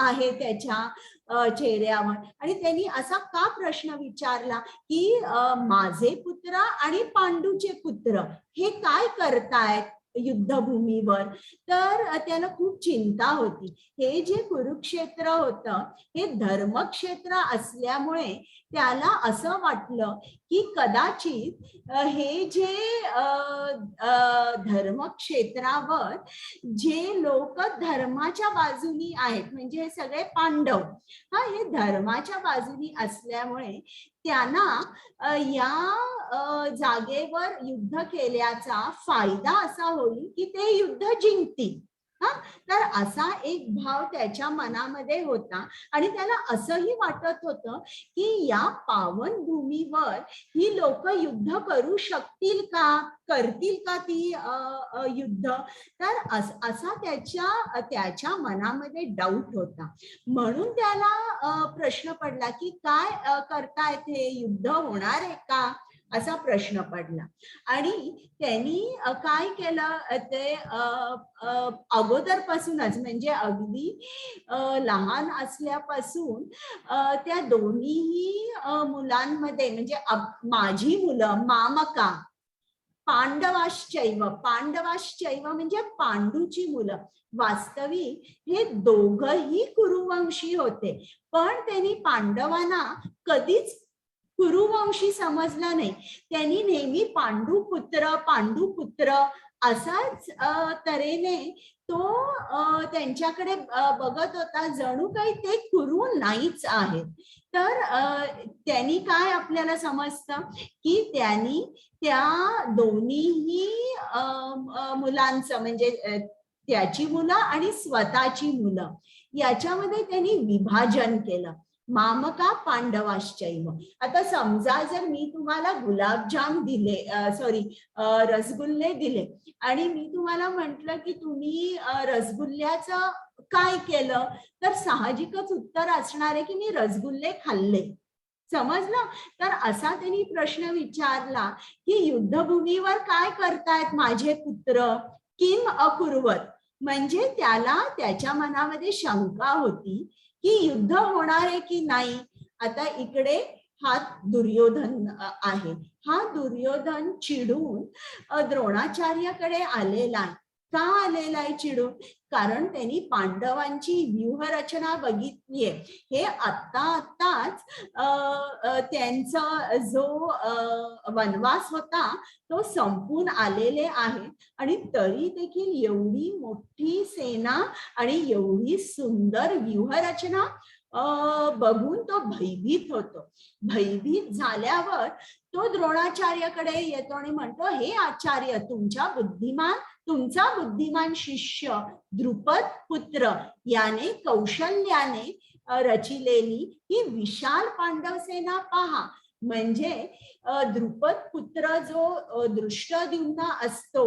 आहे त्याच्या चेहऱ्यावर? आणि त्यांनी असा का प्रश्न विचारला की माझे पुत्र आणि पांडूचे पुत्र हे काय करतायत युद्धभूमीवर? तर त्याला खूप चिंता होती. हे जे कुरुक्षेत्र होतं हे धर्मक्षेत्र असल्यामुळे त्याला असं वाटलं की कदाचित हे जे धर्मक्षेत्रावर जे लोक धर्माच्या बाजूनी आहेत, म्हणजे हे सगळे पांडव, हा, हे धर्माच्या बाजूनी असल्यामुळे त्यांना या जागेवर युद्ध केल्याचा फायदा असा होईल की ते युद्ध जिंकतील. हा, तर असा एक भाव त्याच्या मनामध्ये होता आणि त्याला असंही वाटत होतं की या पावन भूमीवर ही लोक युद्ध करू शकतील का, करतील का ती युद्ध. तर असा त्याच्या मनामध्ये डाऊट होता. म्हणून त्याला प्रश्न पडला की काय करतायत हे, युद्ध होणार आहे का, असा प्रश्न पडला. आणि त्यांनी काय केलं ते अगोदरपासूनच म्हणजे अगदी लहान असल्यापासून त्या दोन्हीही मुलांमध्ये म्हणजे माझी मुलं मामका पांडवाश्चैव म्हणजे पांडूची मुलं, वास्तविक हे दोघही कुरुवंशी होते, पण त्यांनी पांडवांना कधीच कुरुवंशी समजलं नाही. त्यांनी नेहमी पांडुपुत्र असाच तऱ्हेने तो त्यांच्याकडे बघत होता, जणू काही ते कुरु नाहीच आहेत. तर त्यांनी काय आपल्याला समजतं की त्यांनी त्या दोन्हीही मुलांचं म्हणजे त्याची मुलं आणि स्वतःची मुलं याच्यामध्ये त्यांनी विभाजन केलं. मामका पांडवाश्चैव. आता समजा जर मी तुम्हाला गुलाबजाम दिले, रसगुल्ले दिले आणि मी तुम्हाला म्हटलं की तुम्ही रसगुल्ल्याचं काय केलं, तर साहजिकच उत्तर असणार आहे की मी रसगुल्ले खाल्ले. समजलं. तर असा त्यांनी प्रश्न विचारला की युद्धभूमीवर काय करतायत माझे पुत्र, किम अकुर्वत. म्हणजे त्याच्या मनामध्ये शंका होती की युद्ध होणार आहे की नाही. आता इकडे हा दुर्योधन आहे. हा दुर्योधन चिडून द्रोणाचार्याकडे आलेला आहे. का आलेला आहे चिडून? कारण त्यांनी पांडवांची व्यूहरचना बघितलीये. हे आत्ताच त्यांचा जो वनवास होता तो संपून आलेले आहे आणि तरी देखील एवढी मोठी सेना आणि एवढी सुंदर व्यूहरचना बघून तो भयभीत होतो. भयभीत झाल्यावर तो द्रोणाचार्याकडे येतो आणि म्हणतो, हे आचार्य, तुमचा बुद्धिमान शिष्य द्रुपद पुत्र याने कौशल्याने रचिलेली ही विशाल पांडव सेना पहा. म्हणजे द्रुपद पुत्र जो दृष्टद्युम्न असतो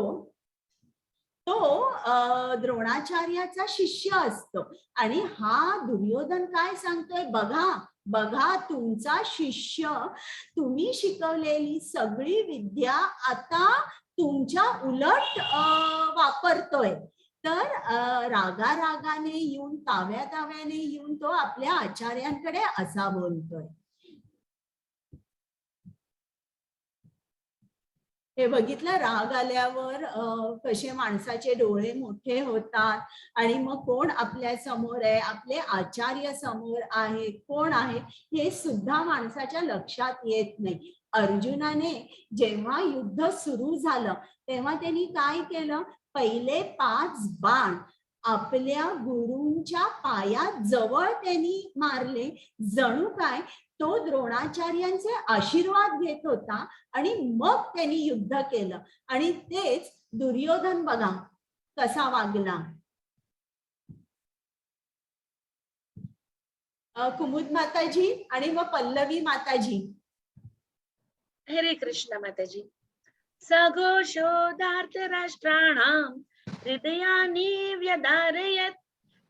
तो द्रोणाचार्याचा शिष्य असतो आणि हा दुर्योधन काय सांगतोय, बघा तुमचा शिष्य तुम्ही शिकवलेली सगळी विद्या आता तुमच्या उलट वापरतोय. तर रागाने येऊन ताव्याने येऊन तो आपल्या आचार्यांकडे असा बोलतोय. हे बघितलं, राग आल्यावर कसे माणसाचे डोळे मोठे होतात आणि मग कोण आपल्या समोर आहे, आपले आचार्य समोर आहे, कोण आहे हे सुद्धा माणसाच्या लक्षात येत नाही. अर्जुनाने जेव्हा युद्ध सुरू झालं तेव्हा त्यांनी काय केलं, पहिले 5 बाण आपल्या गुरूंच्या पायात जवळ त्यांनी मारले. जणू काय तो द्रोणाचार्यांचे आशीर्वाद घेत होता आणि मग त्यांनी युद्ध केलं. आणि तेच दुर्योधन बघा कसा वागला. कुमुद माताजी आणि मग पल्लवी माताजी.
हरे कृष्ण माताजी. सघोषोदार्थ राष्ट्राणाम हृदयानि व्यधारयत्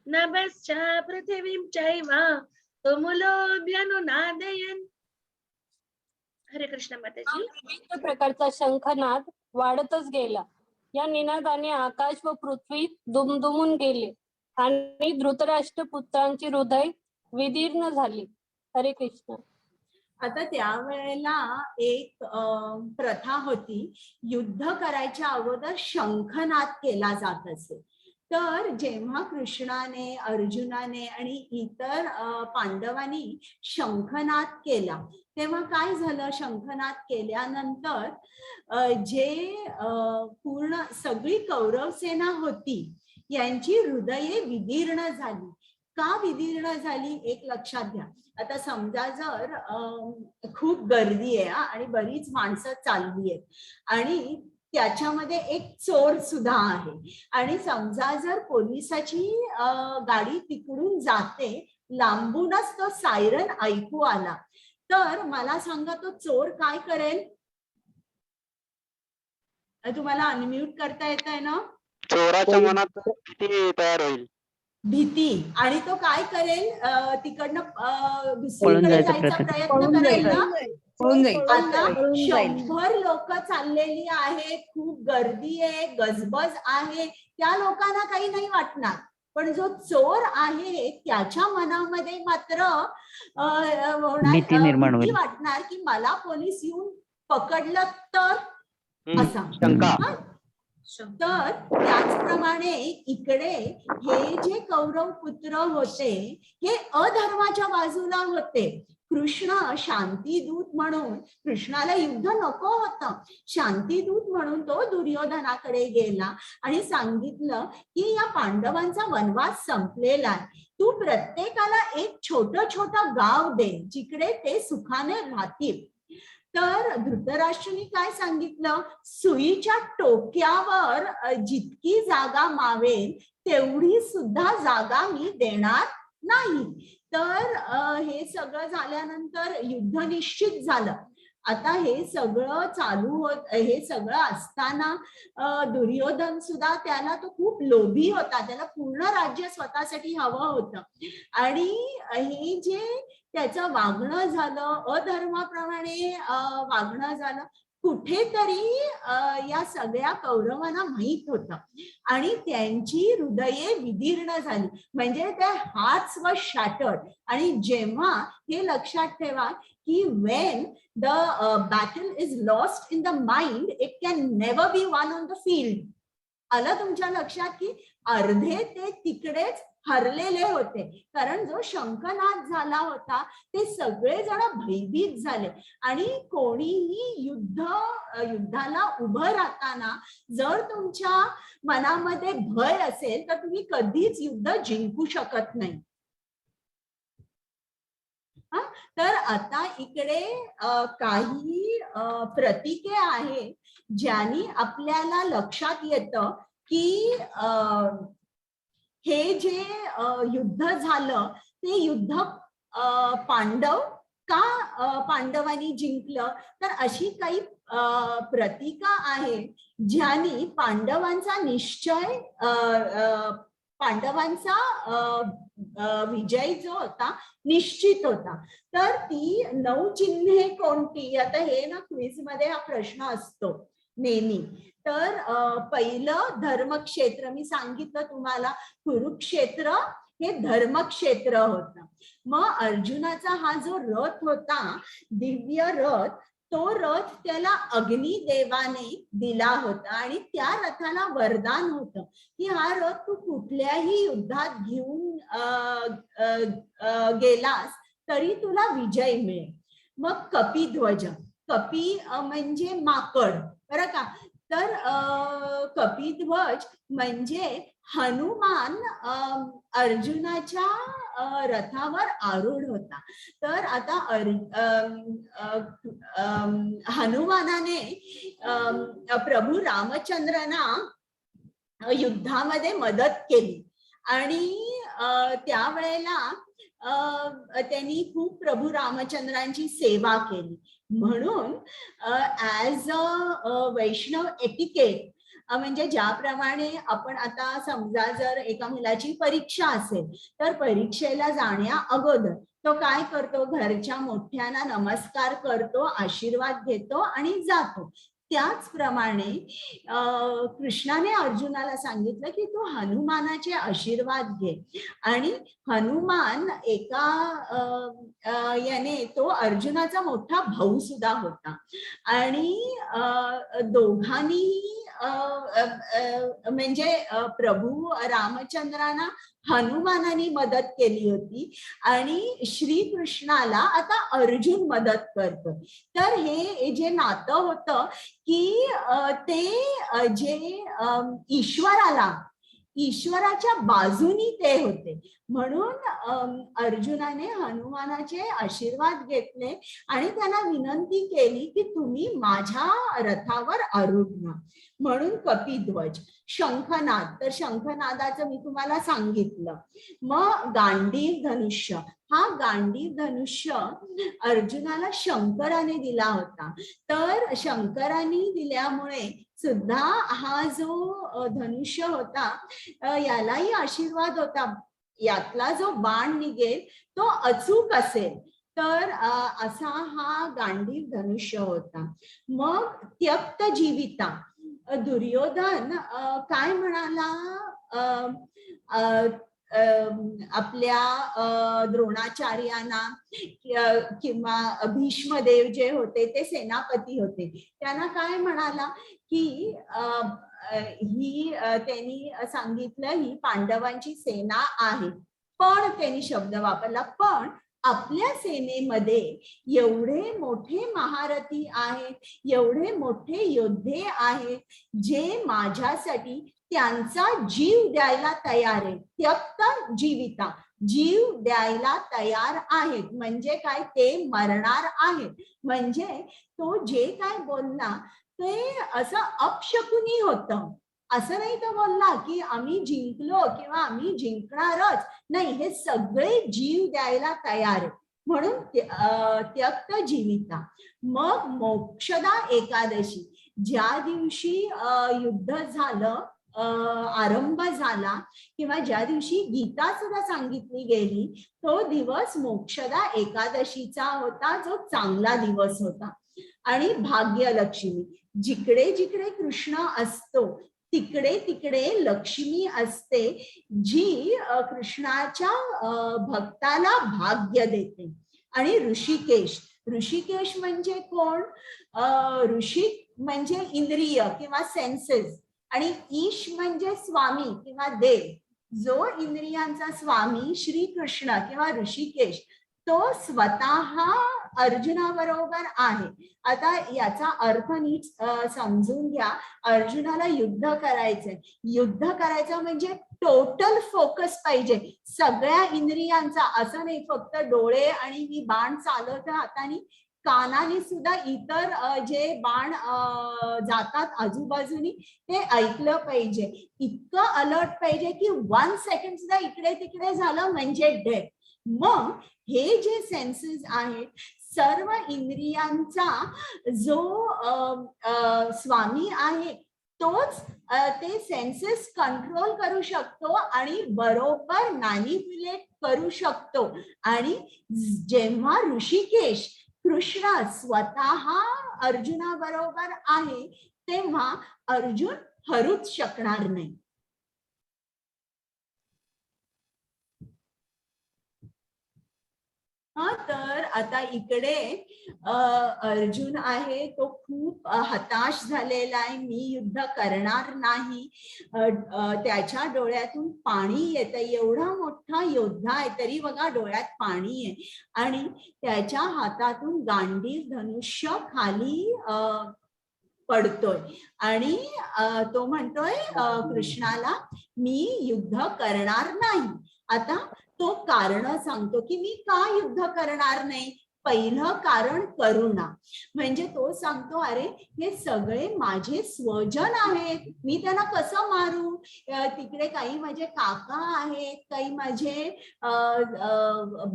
नभश्च पृथिवीं चैव तुमुलोऽभ्यनुनादयन्. हरे कृष्ण माताजी.
विविध प्रकारचा शंखनाद वाढतच गेला. या निनादाने आकाश व पृथ्वी दुमदुमून गेले आणि धृतराष्ट्र पुत्रांची हृदय विदीर्ण झाली. हरे कृष्ण.
आता त्यावेळेला एक प्रथा होती, युद्ध करायच्या अगोदर शंखनाद केला जात असे. तर जेव्हा कृष्णाने, अर्जुनाने आणि इतर पांडवांनी शंखनाद केला तेव्हा काय झालं, शंखनाद केल्यानंतर जे पूर्ण सगळी कौरव सेना होती यांची हृदये विदीर्ण झाली. का विदीर्ण झाली एक लक्षात घ्या. आता समजा जर खूप गर्दी आहे आणि बरीच माणसं चालली आहेत आणि त्याच्यामध्ये एक चोर सुद्धा आहे. आणि समजा जर पोलिसाची गाडी तिकडून जाते, लांबूनच तो सायरन ऐकू आला, तर मला सांगा तो चोर काय करेल? तुम्हाला अनम्यूट करता येत आहे ना?
चोराच्या मनात भीती तयार होईल.
भीती. आणि तो काय करेल? तिकडनं दुसरीकडे जायचा प्रयत्न करेल ना. आता 100 लोक चाललेली आहेत, खूप गर्दी आहे, गजबज आहे, त्या लोकांना काही नाही वाटणार. पण जो चोर आहे त्याच्या मनामध्ये मात्र
भीती निर्माण होईल.
वाटणार की मला पोलीस येऊन पकडलं तर, असा. तर त्याचप्रमाणे इकडे हे जे कौरव पुत्र होते हे अधर्माच्या बाजूला होते. कृष्ण शांतीदूत म्हणून, कृष्णाला युद्ध नको होतं, शांतीदूत म्हणून तो दुर्योधनाकडे गेला आणि सांगितलं की या पांडवांचा वनवास संपलेला आहे, तू प्रत्येकाला एक छोटं गाव दे जिकडे ते सुखाने राहतील. तर धृतराष्ट्राने काय सांगितलं? सुईच्या टोक्यावर जितकी जागा मावेल तेवढी सुद्धा जागा मी देणार नाही. तर हे सगळं झाल्यानंतर युद्ध निश्चित झालं. आता हे सगळं चालू होत, हे सगळं असताना दुर्योधन सुद्धा, त्याला तो खूप लोभी होता, त्याला पूर्ण राज्य स्वतःसाठी हवं होतं. आणि हे जे त्याचं वागणं झालं, अधर्माप्रमाणे वागणं झालं, कुठेतरी या सगळ्या कौरवांना माहित होतं आणि त्यांची हृदये विदीर्ण झाली, म्हणजे ते हार्ट्स वर शॅटर्ड. आणि जेव्हा, हे लक्षात ठेवा की when the battle is lost in the mind, it can never be won on the field. आलं तुमच्या लक्षात की अर्धे ते तिकडेच हरलेले होते, कारण जो शंखनाद झाला होता ते सगळेजण भयभीत झाले. आणि कोणीही युद्धाला उभं राहताना जर तुमच्या मनामध्ये भय असेल तर तुम्ही कधीच युद्ध जिंकू शकत नाही. तर आता इकडे काही प्रतीके आहे ज्यांनी आपल्याला लक्षात येतं की हे जे युद्ध झालं ते युद्ध पांडव का पांडवांनी जिंकलं. तर अशी काही प्रतीका आहेत ज्यांनी पांडवांचा निश्चय, पांडवांचा विजय जो होता निश्चित होता. तर ती 9 चिन्हे कोणती? आता हे ना क्विज मध्ये हा प्रश्न असतो नेहमी. तर पहिलं धर्मक्षेत्र, मी सांगितलं तुम्हाला, कुरुक्षेत्र हे धर्मक्षेत्र होतं. मग अर्जुनाचा हा जो रथ होता, दिव्य रथ, तो रथ त्याला अग्निदेवाने दिला होता आणि त्या रथाला वरदान होतं की हा रथ तू कुठल्याही युद्धात घेऊन गेलास तरी तुला विजय मिळेल. मग कपिध्वज, कपी म्हणजे माकड, बरं का. तर कपिध्वज म्हणजे हनुमान अर्जुनाच्या रथावर आरूढ होता. तर आता हनुमानाने प्रभू रामचंद्रांना युद्धामध्ये मदत केली आणि त्यावेळेला त्यांनी खूप प्रभू रामचंद्रांची सेवा केली. म्हणून ऍज अ वैष्णव एटिकेट, म्हणजे ज्याप्रमाणे आपण आता समजा जर एका मुलाची परीक्षा असेल तर परीक्षेला जाण्या अगोदर तो काय करतो? घरच्या मोठ्यांना नमस्कार करतो, आशीर्वाद घेतो आणि जातो. त्याचप्रमाणे कृष्णाने अर्जुनाला सांगितलं की तू हनुमानाचे आशीर्वाद घे. आणि हनुमान याने, तो अर्जुनाचा मोठा भाऊ सुद्धा होता आणि दोघांनी म्हणजे प्रभू रामचंद्रांना हनुमानाने मदत केली होती आणि श्रीकृष्णाला आता अर्जुन मदत करतो. तर हे जे नातं होतं की ते जे ईश्वराला ईश्वराच्या बाजूनी ते होते. म्हणून अर्जुनाने हनुमानाचे आशीर्वाद घेतले आणि त्यांना विनंती केली की तुम्ही माझ्या रथावर आरूढ व्हा. म्हणून कपिध्वज. शंखनाद, तर शंखनादाचं मी तुम्हाला सांगितलं. मग गांडीव धनुष्य, हा गांडीव धनुष्य अर्जुनाला शंकराने दिला होता. तर शंकराने दिल्यामुळे सुद्धा हा जो धनुष्य होता यालाही आशीर्वाद होता, यातला जो बाण निघेल तो अचूक असेल. तर असा हा गांडीव धनुष्य होता. मग त्यक्त जीविता, दुर्योधन काय म्हणाला आपल्या द्रोणाचार्यांना किंवा भीष्मदेव जे होते ते सेनापती होते, त्यांना काय म्हणाला की ही त्यांनी सांगितलं ही पांडवांची सेना आहे, पण त्यांनी शब्द वापरला पण आपल्या सेनेमध्ये एवढे मोठे महारथी आहेत, एवढे मोठे योद्धे आहेत जे माझ्यासाठी त्यांचा जीव द्यायला तयार आहे. त्यक्त जीविता, जीव द्यायला तयार आहेत म्हणजे काय, ते मरणार आहेत. म्हणजे तो जे काय बोलला ते असं अपशकुनी होतं. असं नाही तो बोलला की आम्ही जिंकलो किंवा आम्ही जिंकणारच, नाही, हे सगळे जीव द्यायला तयार आहेत. म्हणून त्यक्त जीविता. मग मोक्षदा एकादशी, ज्या दिवशी युद्ध झालं, आरंभ झाला किंवा ज्या दिवशी गीता सुद्धा सांगितली गेली, तो दिवस मोक्षदा एकादशीचा होता, जो चांगला दिवस होता. आणि भाग्यलक्ष्मी, जिकडे जिकडे कृष्ण असतो तिकडे तिकडे लक्ष्मी असते, जी कृष्णाच्या भक्ताला भाग्य देते. आणि ऋषिकेश, ऋषिकेश म्हणजे कोण, ऋषी म्हणजे इंद्रिय किंवा सेन्सेस आणि ईश म्हणजे स्वामी किंवा देव. जो इंद्रियांचा स्वामी श्रीकृष्ण किंवा ऋषिकेश तो स्वतः अर्जुनाबरोबर आहे. आता याचा अर्थ नीट समजून घ्या. अर्जुनाला युद्ध करायचंय, युद्ध करायचं म्हणजे टोटल फोकस पाहिजे सगळ्या इंद्रियांचा. असं नाही फक्त डोळे आणि मी बाण चालवत हाताने, कानाने सुद्धा इतर जे बाण जातात आजूबाजूनी ते ऐकलं पाहिजे. इतकं अलर्ट पाहिजे की 1 सेकंड सुद्धा इकडे तिकडे झालं म्हणजे डेथ. मग हे जे सेन्सेस आहेत, सर्व इंद्रियांचा जो स्वामी आहे तोच ते सेन्सेस कंट्रोल करू शकतो आणि बरोबर मॅनिप्युलेट करू शकतो. आणि जेव्हा ऋषिकेश कृष्ण स्वतः अर्जुना बरोबर आहे तेव्हा अर्जुन हरूच शकणार नाही. तर आता इकडे अर्जुन आहे तो खूप हताश झालेला आहे, मी युद्ध करणार नाही. त्याच्या डोळ्यातून पाणी येतं, एवढा मोठा योद्धा आहे तरी बघा डोळ्यात पाणी आहे. आणि त्याच्या हातातून गांडीव धनुष्य खाली पडतोय आणि तो म्हणतोय कृष्णाला मी युद्ध करणार नाही. आता तो कारण सांगतो की मी का युद्ध करणार नाही. पहिलं कारण करुणा, म्हणजे तो सांगतो अरे हे सगळे माझे स्वजन आहेत, मी त्यांना कसं मारू. तिकडे काही माझे काका आहेत, काही माझे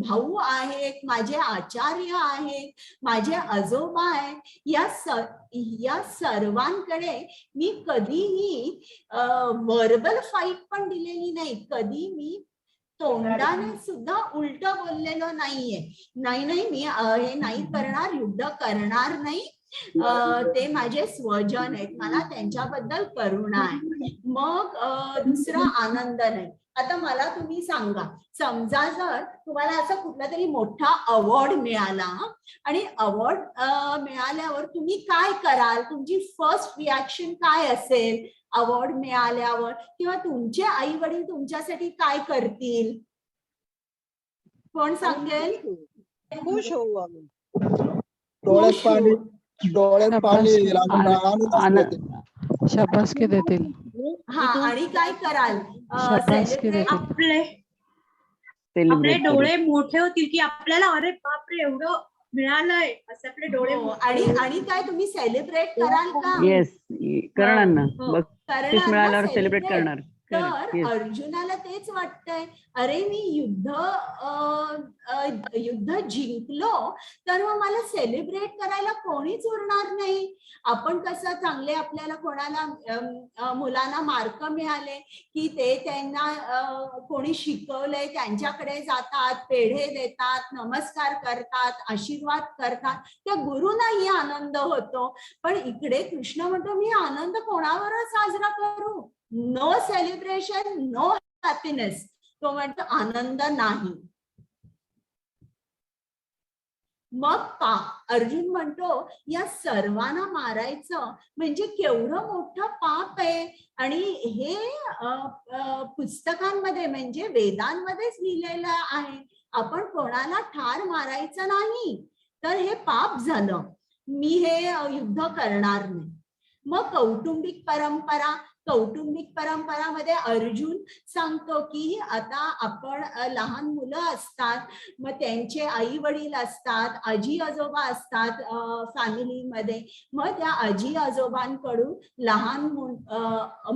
भाऊ आहेत, माझे आचार्य आहेत, माझे आजोबा आहेत, या सर्वांकडे मी कधीही वर्बल फाईट पण दिलेली नाही, कधी मी तोंडाने सुद्धा उलट बोललेलो नाहीये. नाही मी हे नाही करणार, युद्ध करणार नाही, ते माझे स्वजन आहेत, मला त्यांच्याबद्दल करुणा आहे. मग दुसरा आनंद नाही. आता मला तुम्ही सांगा, समजा जर तुम्हाला असा कुठला तरी मोठा अवॉर्ड मिळाला आणि अवॉर्ड मिळाल्यावर तुम्ही काय कराल, तुमची फर्स्ट रिॲक्शन काय असेल अवॉर्ड मिळाल्यावर, किंवा तुमचे आई वडील तुमच्यासाठी काय करतील, कोण सांगेल.
खुश होऊ आम्ही.
डोळ्यात पाणी येईल,
शाबासकी देतील.
हा, आणि काय कराल
शब्बास की
celebrate-
आपले आपले
सेलिब्रेट
डोळे मोठे होतील की आपल्याला अरे बापरे एवढं मिळालंय असे आपले डोळे
हो,
मोठे
आणि
होतील.
आणि काय तुम्ही सेलिब्रेट कराल का?
येस करणार ना.
हो.
बक्षीस
करणार ना
मिळाल्यावर सेलिब्रेट
celebrate?
करणार.
तर
Yes.
अर्जुनाला तेच वाटतंय, अरे मी युद्ध जिंकलो तर मग मला सेलिब्रेट करायला कोणीच उरणार नाही. आपण कसं चांगले आपल्याला कोणाला मुलांना मार्क मिळाले की ते त्यांना कोणी शिकवलंय त्यांच्याकडे जातात, पेढे देतात, नमस्कार करतात, आशीर्वाद करतात, त्या गुरुंनाही आनंद होतो. पण इकडे कृष्ण म्हणतो मी आनंद कोणावर साजरा करू? No celebration, no happiness. तो म्हणतो आनंद नाही. मग अर्जुन म्हणतो या सर्वांना मारायचं म्हणजे केवढं मोठं पाप आहे. आणि हे पुस्तकांमध्ये म्हणजे वेदांमध्येच लिहिलेलं आहे, आपण कोणाला ठार मारायचं नाही. तर हे पाप झालं, मी हे युद्ध करणार नाही. मग कौटुंबिक परंपरामध्ये अर्जुन सांगतो की आता आपण लहान मुलं असतात, मग त्यांचे आई वडील असतात, आजी आजोबा असतात फॅमिलीमध्ये. मग त्या आजी आजोबांकडून लहान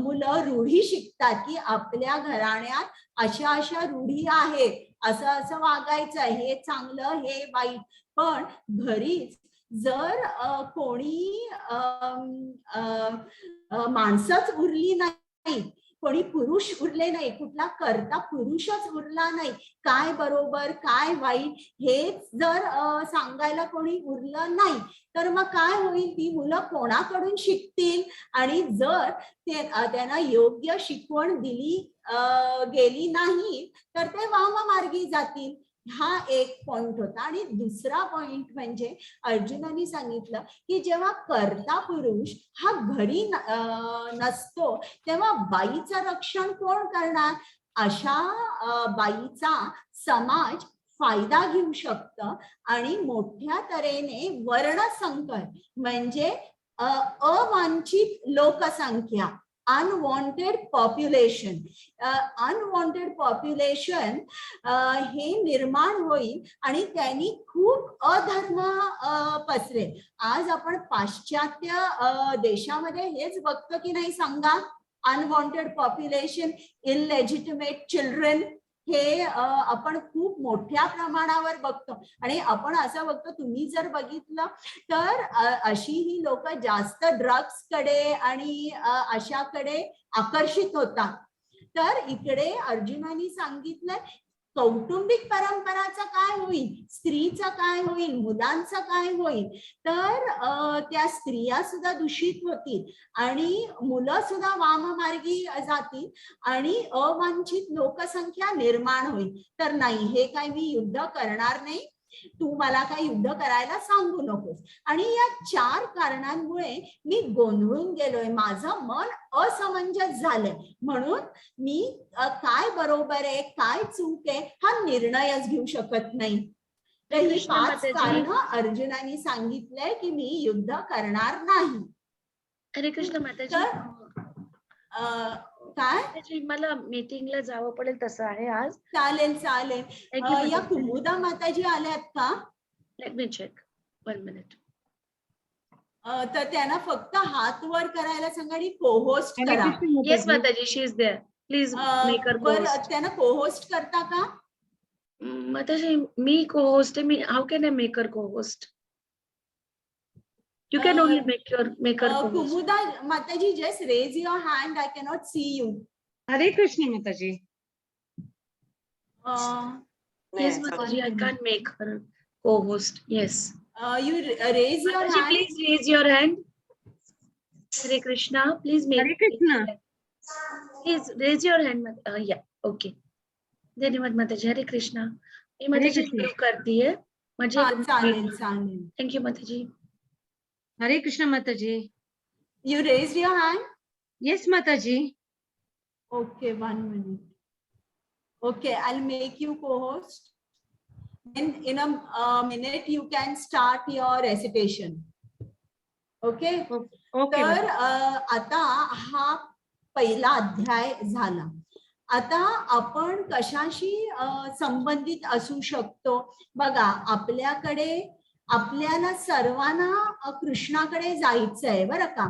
मुलं रूढी शिकतात की आपल्या घराण्यात अशा अशा रूढी आहेत, असं असं वागायचं, हे चांगलं हे वाईट. पण घरीच जर कोणी माणसंच उरली नाही, कोणी पुरुष उरले नाही, कुठला करता पुरुषच उरला नाही, काय बरोबर काय वाईट हे जर सांगायला कोणी उरलं नाही, तर मग काय होईल? ती मुलं कोणाकडून शिकतील? आणि जर त्यांना योग्य शिकवण दिली गेली नाही तर ते वाममार्गी जातील. हा एक पॉइंट होता. आणि दुसरा पॉइंट म्हणजे अर्जुनाने सांगितलं की जेव्हा कर्ता पुरुष हा घरी नसतो तेव्हा बाईचं रक्षण कोण करणार? अशा बाईचा समाज फायदा घेऊ शकतं आणि मोठ्या तऱ्हेने वर्णसंकर म्हणजे अवांछित लोकसंख्या, अनवॉन्टेड पॉप्युलेशन हे निर्माण होईल आणि त्यांनी खूप अधर्म पसरेल. आज आपण पाश्चात्य देशामध्ये हेच बघतो की नाही सांगा? अनवॉन्टेड पॉप्युलेशन, इनलेजिटिमेट चिल्ड्रन, हे आपण खूप मोठ्या प्रमाणावर बघतो. आणि आपण असं बघतो, तुम्ही जर बघितलं तर अशी ही लोक जास्त ड्रग्स कडे आणि अशाकडे आकर्षित होतात. तर इकडे अर्जुनाने सांगितलं कौटुंबिक परंपराचं काय होईल, स्त्रीचं काय होईल, मुलांचं काय होईल? तर त्या स्त्रिया सुद्धा दूषित होतील आणि मुलं सुद्धा वाममार्गी जातील आणि अवांछित लोकसंख्या निर्माण होईल. तर नाही, हे काय मी युद्ध करणार नाही, तू मला काय युद्ध करायला सांगू नकोस. आणि या 4 कारणांमुळे मी गोंधळून गेलोय, माझं मन असमंजस झालंय, म्हणून मी काय बरोबर आहे काय चूक आहे हा निर्णयच घेऊ शकत नाही. तर ही 5 कारणं अर्जुनाने सांगितलंय की मी युद्ध करणार नाही.
हरे कृष्ण माताजी.
काय
मला मीटिंगला जावं पडेल तसं आहे आज.
चालेल चालेल. या कुमुदा माताजी आल्यात का?
Let me check 1 minute.
तर त्यांना फक्त हात वर करायला सांगा आणि को-होस्ट करा.
येस माताजी, she is there. Please make her co-host.
त्यांना को-होस्ट करता का?
माताजी मी को-होस्ट आहे. मी how can I make her co-host? You can only make her co-host.
Kumuda Mataji, just raise your hand. I cannot see you.
हरे कृष्ण माताजी.
Yes, Mataji, I can't make her co-host. Yes.
You raise your
Mataji,
hand.
please raise your hand. Hare Krishna, please make.
हरे Krishna.
Please raise your hand. Yeah, okay. धन्यवाद माताजी. हरे कृष्णा. मी माताजी सुरू करती है.
चालेल चालेल.
Thank you माताजी.
हरे कृष्ण माताजी.
You raised your hand?
Yes माताजी.
Okay, 1 minute. Okay, I'll make you co-host. Then in a minute you can start your recitation. Okay?
Okay.
तर आता हा पहिला अध्याय झाला. आता आपण कशाशी संबंधित असू शकतो बघा. आपल्याला सर्वांना कृष्णाकडे जायचंय बरं का.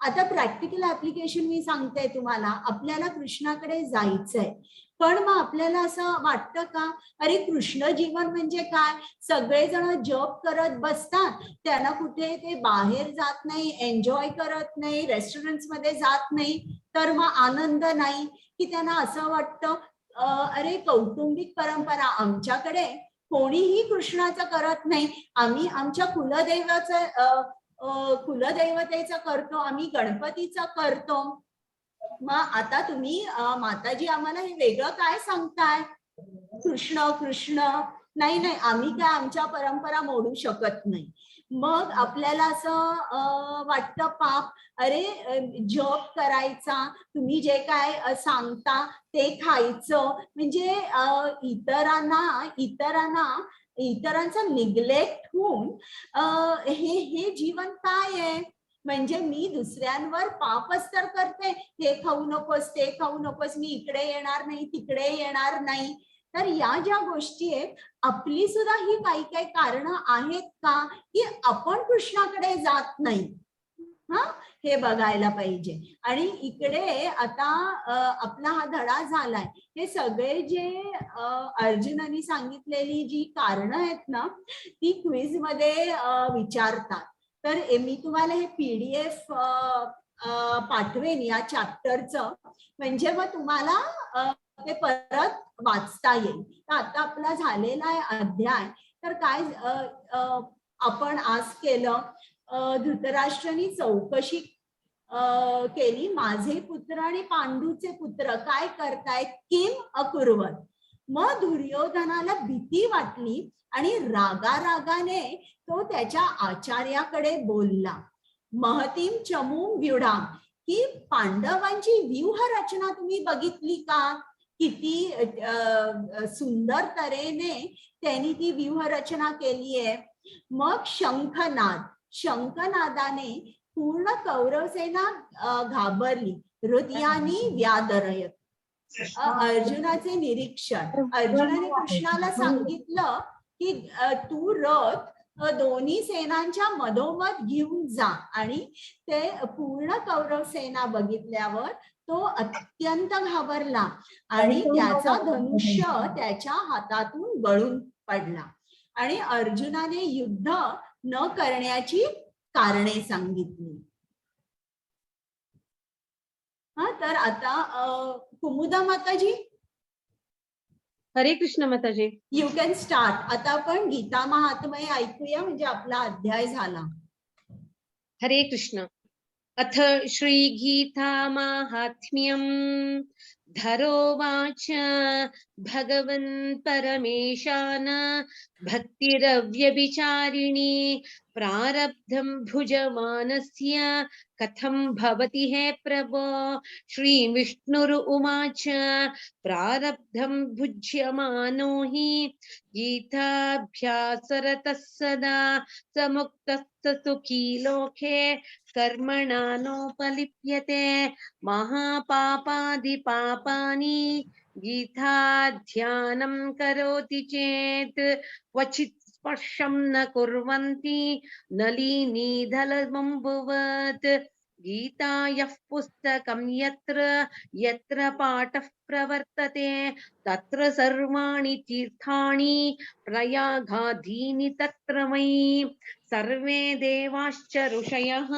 आता प्रॅक्टिकल ऍप्लिकेशन मी सांगते तुम्हाला. आपल्याला कृष्णाकडे जायचंय, पण मग आपल्याला असं वाटतं का अरे कृष्ण जीवन म्हणजे काय, सगळेजण जॉब करत बसतात, त्यांना कुठे ते बाहेर जात नाही, एन्जॉय करत नाही, रेस्टॉरंट्स मध्ये जात नाही, तर मग आनंद नाही, की त्यांना असं वाटतं अरे कौटुंबिक परंपरा आमच्याकडे कोणीही कृष्णाचं करत नाही, आम्ही आमच्या कुलदैवतेचं करतो, आम्ही गणपतीचं करतो. मग आता तुम्ही माताजी आम्हाला हे वेगळं काय सांगताय, कृष्ण कृष्ण, नाही नाही आम्ही काय आमच्या परंपरा मोडू शकत नाही. मग आपल्याला असं वाटतं पाप, अरे जॉब करायचा, तुम्ही जे काय सांगता ते खायचं, म्हणजे इतरांचा निग्लेक्ट होऊन हे जीवन काय आहे. म्हणजे मी दुसऱ्यांवर पापच तर करते, हे खाऊ नकोस, ते खाऊ नकोस, मी इकडे येणार नाही, तिकडे येणार नाही. तर या ज्या गोष्टी आहेत, आपली सुद्धा ही काही काही कारणं आहेत का की आपण कृष्णाकडे जात नाही, हे बघायला पाहिजे. आणि इकडे आता आपला हा धडा झालाय, हे सगळे जे अर्जुनाने सांगितलेली जी कारणं आहेत ना, ती क्विज मध्ये विचारतात. तर मी तुम्हाला हे PDF पाठवेन या चॅप्टरचं, म्हणजे मग तुम्हाला ते परत वाचता येईल. तर आता आपला झालेला आहे अध्याय. तर काय आपण आज केलं, धृतराष्ट्राने चौकशी केली, माझे पुत्र आणि पांडूचे पुत्र काय करतायत, किम अकुर्वत. मग दुर्योधनाला भीती वाटली आणि रागारागाने तो त्याच्या आचार्याकडे बोलला, महतीम चमूम व्यूढाम, की पांडवांची व्यूह रचना तुम्ही बघितली का, किती सुंदर तऱ्हेने त्यांनी ती व्यूह रचना केली आहे. मग शंखनादाने पूर्ण कौरवसेना घाबरली, हृदयानी व्यादरयत. अर्जुनाचे निरीक्षण, अर्जुनाने कृष्णाला सांगितलं की तू रथ दोन्ही सेनांच्या मधोमध घेऊन जा, आणि ते पूर्ण कौरव सेना बघितल्यावर तो अत्यंत घाबरला आणि त्याचा धनुष्य त्याच्या हातातून गळून पडला. आणि अर्जुनाने युद्ध न करण्याची कारणे सांगितली. तर आता कुमुदा माताजी,
हरे कृष्ण माताजी,
यू कॅन स्टार्ट. आता आपण गीता महात्म्य ऐकूया, म्हणजे आपला अध्याय झाला.
हरे कृष्ण. अथ श्री गीता माहात्म्यम. धरोवाच भगवन् परमेशान भक्तिरव्यभिचारिणी प्रारब्धं भुजमानस्य कथं भवति हे प्रभो. श्री विष्णुरुवाच प्रारब्धं भुज्यमानो हि गीताभ्यासरतः सदा स मुक्तः सुखी लोके कर्मणा नोपलिप्यते. महापापादिपापानि गीताध्यानं करोति चेत् क्वचित् स्पर्शं न कुर्वन्ति नलिनीदलमम्बुवत्. गीतायाः पुस्तकं यत्र यत्र पाठः प्रवर्तते तत्र सर्वाणि तीर्थानि प्रयागादीनि तत्र मयि. सर्वे देवाश्च ऋषयः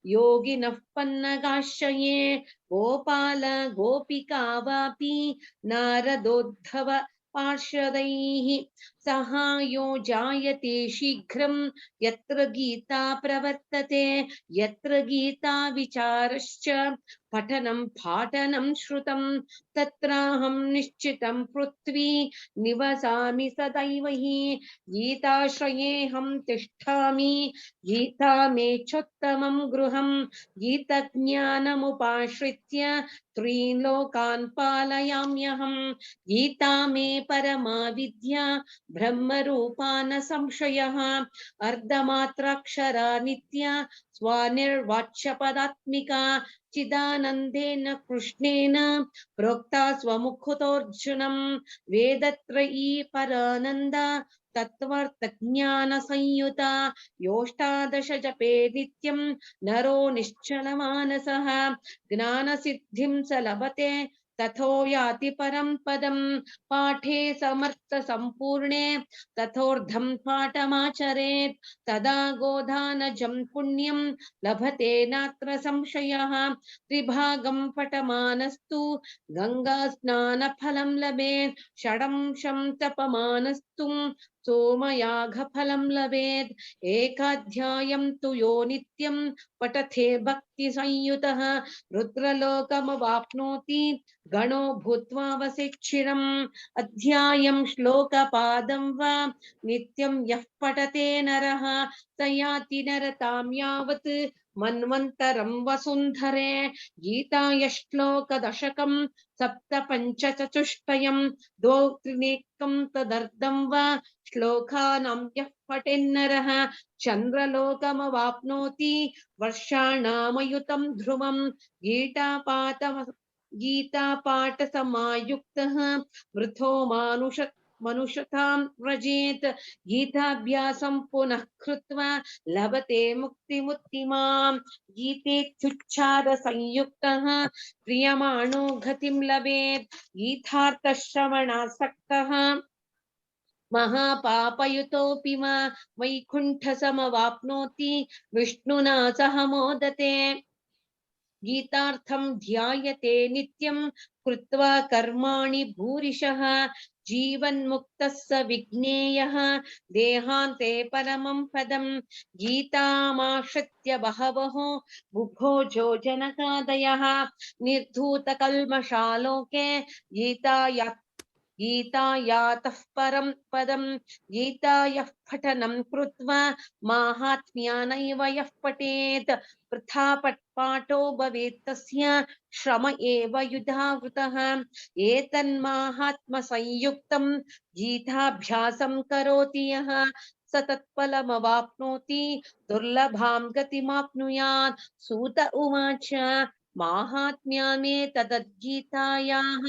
योगिनः पन्नगाश्रये गोपाल गोपिका वापि नारदोद्धव पार्षदैः सहायो जायते शीघ्रं यत्र गीता प्रवर्तते. यत्र गीता विचारश्च पठनं पाठनं श्रुतं तत्राहं निश्चितं पृथ्वी निवसामि सदैव हि. गीताश्रयेऽहं तिष्ठामि गीता मे चोत्तमं गृहं. गीतज्ञानमुपाश्रित्य त्रीन् लोकान् पालयाम्यहं. गीता मे परमा विद्या ब्रह्मरूपा न संशयः अर्धमात्राक्षरा नित्या स्वानिर्वाच्यपदात्मिका चिदानन्देन कृष्णेन प्रोक्ता स्वमुखतोऽर्जुनं वेदत्रयी परानन्दा तत्त्वार्थज्ञानसंयुता योष्टादश जपे नित्यं नरो निश्चलमानसः ज्ञानसिद्धिं स लभते तथो याति परं पदं पाठे समर्थ संपूर्णे तथोर्धं पाठमाचरेत् तदा गोधानजं पुण्यं लभते नात्र संशयः त्रिभागं पठमानस्तु गङ्गास्नानफलं लभेत् षडंशं तपमानस्तु सोमयागफलं लभेत् एकाध्यायं तु यो नित्यं पठते भक्तिसंयुतः रुद्रलोकमवाप्नोति गणो भूत्वा वसिष्ठिरम् अध्यायं श्लोकपादं वा नित्यं यः पठते नरः स याति नरतां यावत् मन्वन्तरं वसुन्धरे गीताय श्लोकदशकं सप्तपञ्चचतुष्टयं द्वौ त्रिनेकं तदर्धं वा श्लोकानां यः पठेन्नरः चन्द्रलोकमवाप्नोति वर्षाणामयुतं ध्रुवं गीतापाठसमायुक्तः वृथो मनुष्यतां व्रजेत् गीताभ्यासं पुनः कृत्वा लभते मुक्तिमुत्तिमां गीतेत्युच्चारसंयुक्तः प्रियमाणो गतिं लभेत् गीतार्थश्रवणासक्तः महापापयुतोऽपि मा वैकुण्ठसमवाप्नोति विष्णुना सह मोदते गीतार्थं ध्यायते नित्यं कृत्वा कर्माणि भूरिशः जीवन्मुक्तः स विज्ञेयः देहान्ते परमं पदं गीतामाश्रित्य बहवः बुभोजो जनकादयः निर्धूतकल्मषालोके गीतायातः परं पदं गीतायः पठनं कृत्वा माहात्म्यानैव यः पठेत् वृथा पाठो भवेत् तस्य श्रम एव युधावृतः एतन्माहात्म्यसंयुक्तं गीताभ्यासं करोति यः स तत्फलमवाप्नोति दुर्लभां गतिमाप्नुयात् सूत उवाच माहात्म्यामे तद्गीतायाः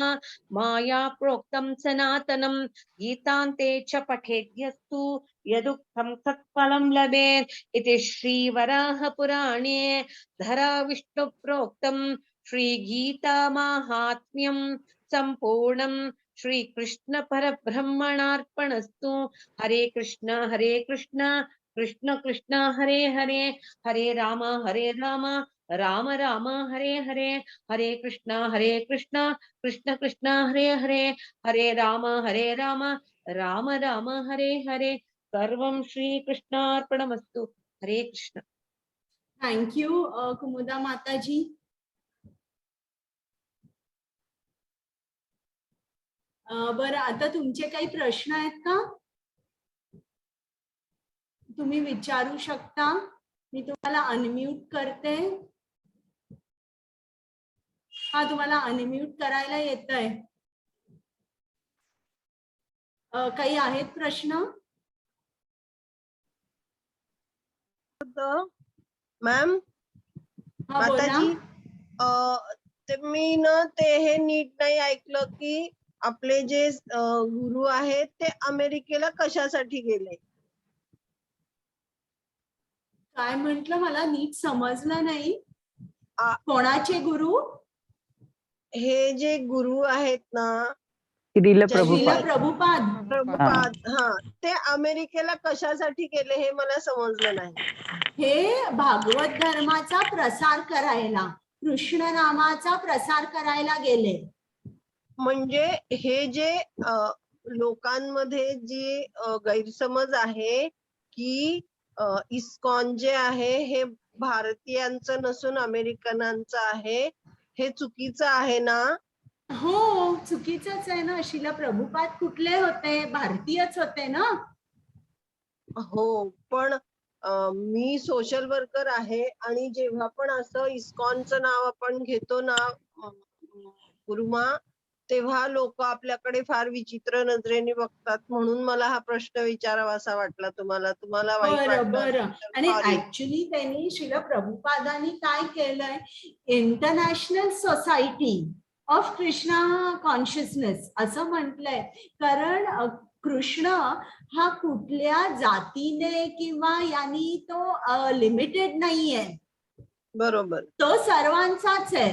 माया प्रोक्तं सनातनं गीतान्ते च पठेद्यस्तु यदुक्तं तत्फलं लभेत् इति श्रीवराहपुराणे धराविष्णुप्रोक्तं श्रीगीतामाहात्म्यं सम्पूर्णं श्रीकृष्ण परब्रह्मणार्पणस्तु। हरे कृष्ण कृष्ण कृष्ण हरे हरे हरे राम राम राम हरे हरे हरे कृष्ण कृष्ण कृष्ण हरे हरे हरे राम राम राम हरे हरे सर्वं श्रीकृष्णार्पणमस्तु। हरे कृष्ण।
थैंक यू कुमुदा माताजी. बरं, आता तुमचे काही प्रश्न आहेत का? तुम्ही विचारू शकता. मी तुम्हाला अनम्यूट करते. हा, तुम्हाला अनम्यूट करायला येतंय. काही आहेत प्रश्न?
मॅम माताजी, मी ते हे नीट नाही ऐकलं की आपले जे गुरु आहेत ते अमेरिकेला कशासाठी गेले.
काय म्हंटल, मला नीट समजलं नाही. कोणाचे गुरु? हे जे गुरु आहेत ना,
श्रील
प्रभुपाद.
हा, ते अमेरिकेला कशासाठी गेले हे मला समजलं नाही.
हे भागवत धर्माचा प्रसार करायला, कृष्ण नामाचा प्रसार करायला गेले. म्हणजे हे जे लोकांमध्ये जे गैरसमज आहे की इस्कॉन जे आहे हे भारतीयांचं नसून अमेरिकनांचं आहे, हे चुकीचं आहे ना? हो, चुकीचंच आहे ना. शिला प्रभुपाद कुठले होते? भारतीयच होते ना. हो, पण मी सोशल वर्कर आहे आणि जेव्हा पण असं इस्कॉनचं नाव आपण घेतो ना गुरुमा,
तेव्हा लोक आपल्याकडे फार विचित्र नजरेने बघतात. म्हणून मला हा प्रश्न विचारावासा वाटला तुम्हाला. तुम्हाला वाईट
बरं
वाटलं
बरं.
असेल तर
आणि
sorry.
ऍक्च्युली त्यांनी शिल प्रभुपादांनी काय केलंय, international society of Krishna consciousness असं म्हटलंय. कारण कृष्ण हा कुठल्या जातीने किंवा यांनी तो लिमिटेड नाहीये,
बरोबर.
तो सर्वांचाच आहे.